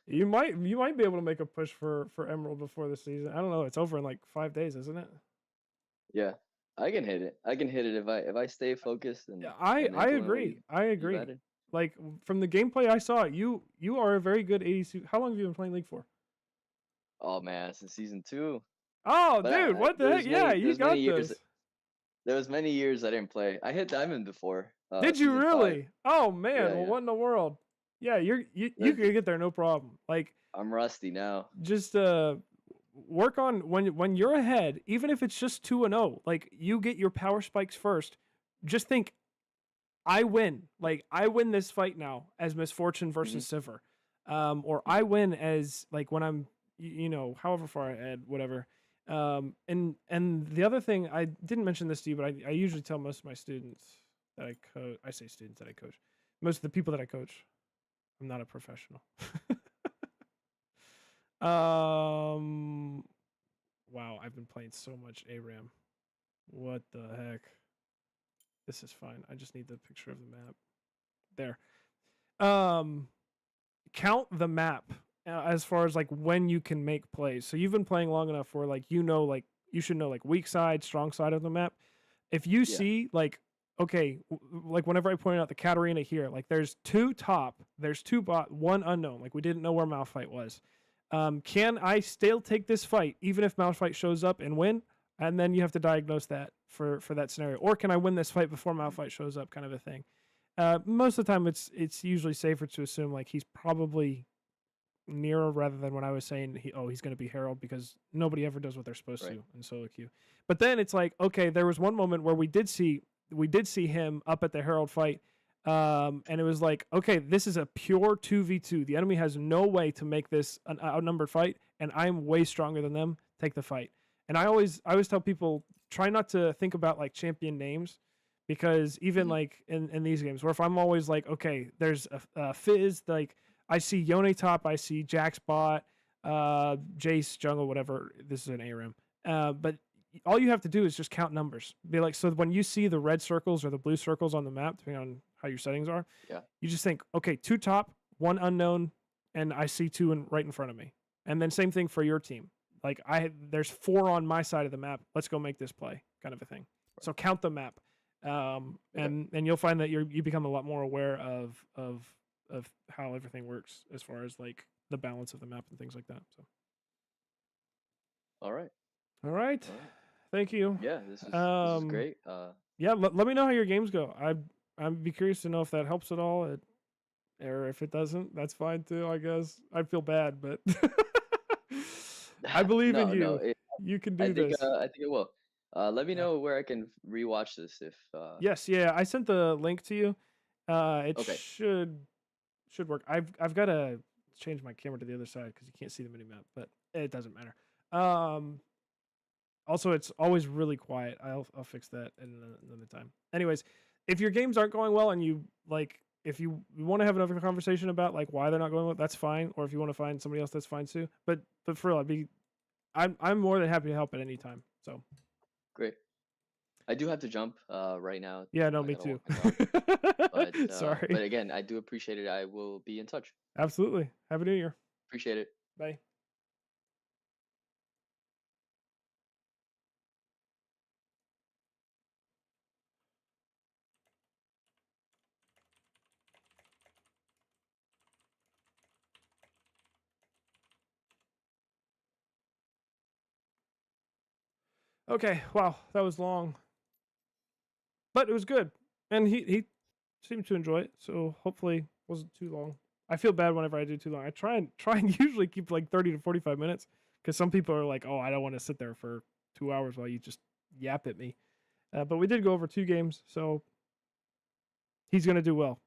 you might be able to make a push for Emerald before the season. I don't know. It's over in like 5 days, isn't it? Yeah, I can hit it. I can hit it if I stay focused. And Yeah, I agree. I agree. Like from the gameplay I saw, you are a very good ADC. How long have you been playing League for? Oh man, since season 2. Oh, But dude, what the heck? Yeah, you got this. There was many years I didn't play. I hit Diamond before. Did you season 5. really? Oh man, Yeah, well, yeah. what in the world? Yeah, you could get there no problem. Like I'm rusty now. just work on when you're ahead, even if it's just 2-0. Like you get your power spikes first. Just think, I win. Like I win this fight now as Misfortune versus Sivir. or I win as like when I'm you know however far ahead, whatever. And the other thing I didn't mention this to you, but I usually tell most of my students that I coach. I say students that I coach. Most of the people that I coach. I'm not a professional. Wow, I've been playing so much ARAM. What the heck? This is fine. I just need the picture of the map. There. Count the map as far as like when you can make plays. So you've been playing long enough where like like you should know like weak side, strong side of the map. If you see like okay, like whenever I pointed out the Katarina here, like there's 2 top, there's 2 bot, 1 unknown. Like we didn't know where Malphite was. Can I still take this fight even if Malphite shows up and win? And then you have to diagnose that for that scenario. Or can I win this fight before Malphite shows up, kind of a thing. Most of the time it's usually safer to assume like he's probably nearer rather than when I was saying he's going to be Herald, because nobody ever does what they're supposed to in solo queue. But then it's like, okay, there was one moment where we did see him up at the Herald fight. And it was like, okay, this is a pure 2v2. The enemy has no way to make this an outnumbered fight, and I'm way stronger than them. Take the fight. And I always tell people, try not to think about like champion names, because even like in these games, where if I'm always like, okay, there's a Fizz, like I see Yone top, I see Jax bot, Jace jungle, whatever. This is an ARAM. But all you have to do is just count numbers. Be like, so when you see the red circles or the blue circles on the map, depending on how your settings are, you just think, okay, 2 top, 1 unknown, and I see 2 right in front of me. And then same thing for your team. Like there's 4 on my side of the map. Let's go make this play, kind of a thing. So count the map, and you'll find that you become a lot more aware of how everything works as far as like the balance of the map and things like that. So. All right. Thank you. Yeah, this is great. Yeah, let me know how your games go. I'd be curious to know if that helps at all, or if it doesn't, that's fine too. I guess I'd feel bad, but I believe in you. No, you can do this. I think it will. Let me know where I can rewatch this if. Yes, yeah, I sent the link to you. It Okay. should work. I've got to change my camera to the other side because you can't see the mini map, but it doesn't matter. Also, it's always really quiet. I'll fix that in another time. Anyways, if your games aren't going well and you like, if you want to have another conversation about like why they're not going well, that's fine. Or if you want to find somebody else, that's fine too. But for real, I'm more than happy to help at any time. So great. I do have to jump right now. Yeah, no, me too. But, sorry. But again, I do appreciate it. I will be in touch. Absolutely. Happy New Year. Appreciate it. Bye. Okay, wow, that was long, but it was good, and he seemed to enjoy it, so hopefully it wasn't too long. I feel bad whenever I do too long. I try and usually keep like 30 to 45 minutes, because some people are like, oh, I don't want to sit there for 2 hours while you just yap at me. But we did go over 2 games, so he's gonna do well.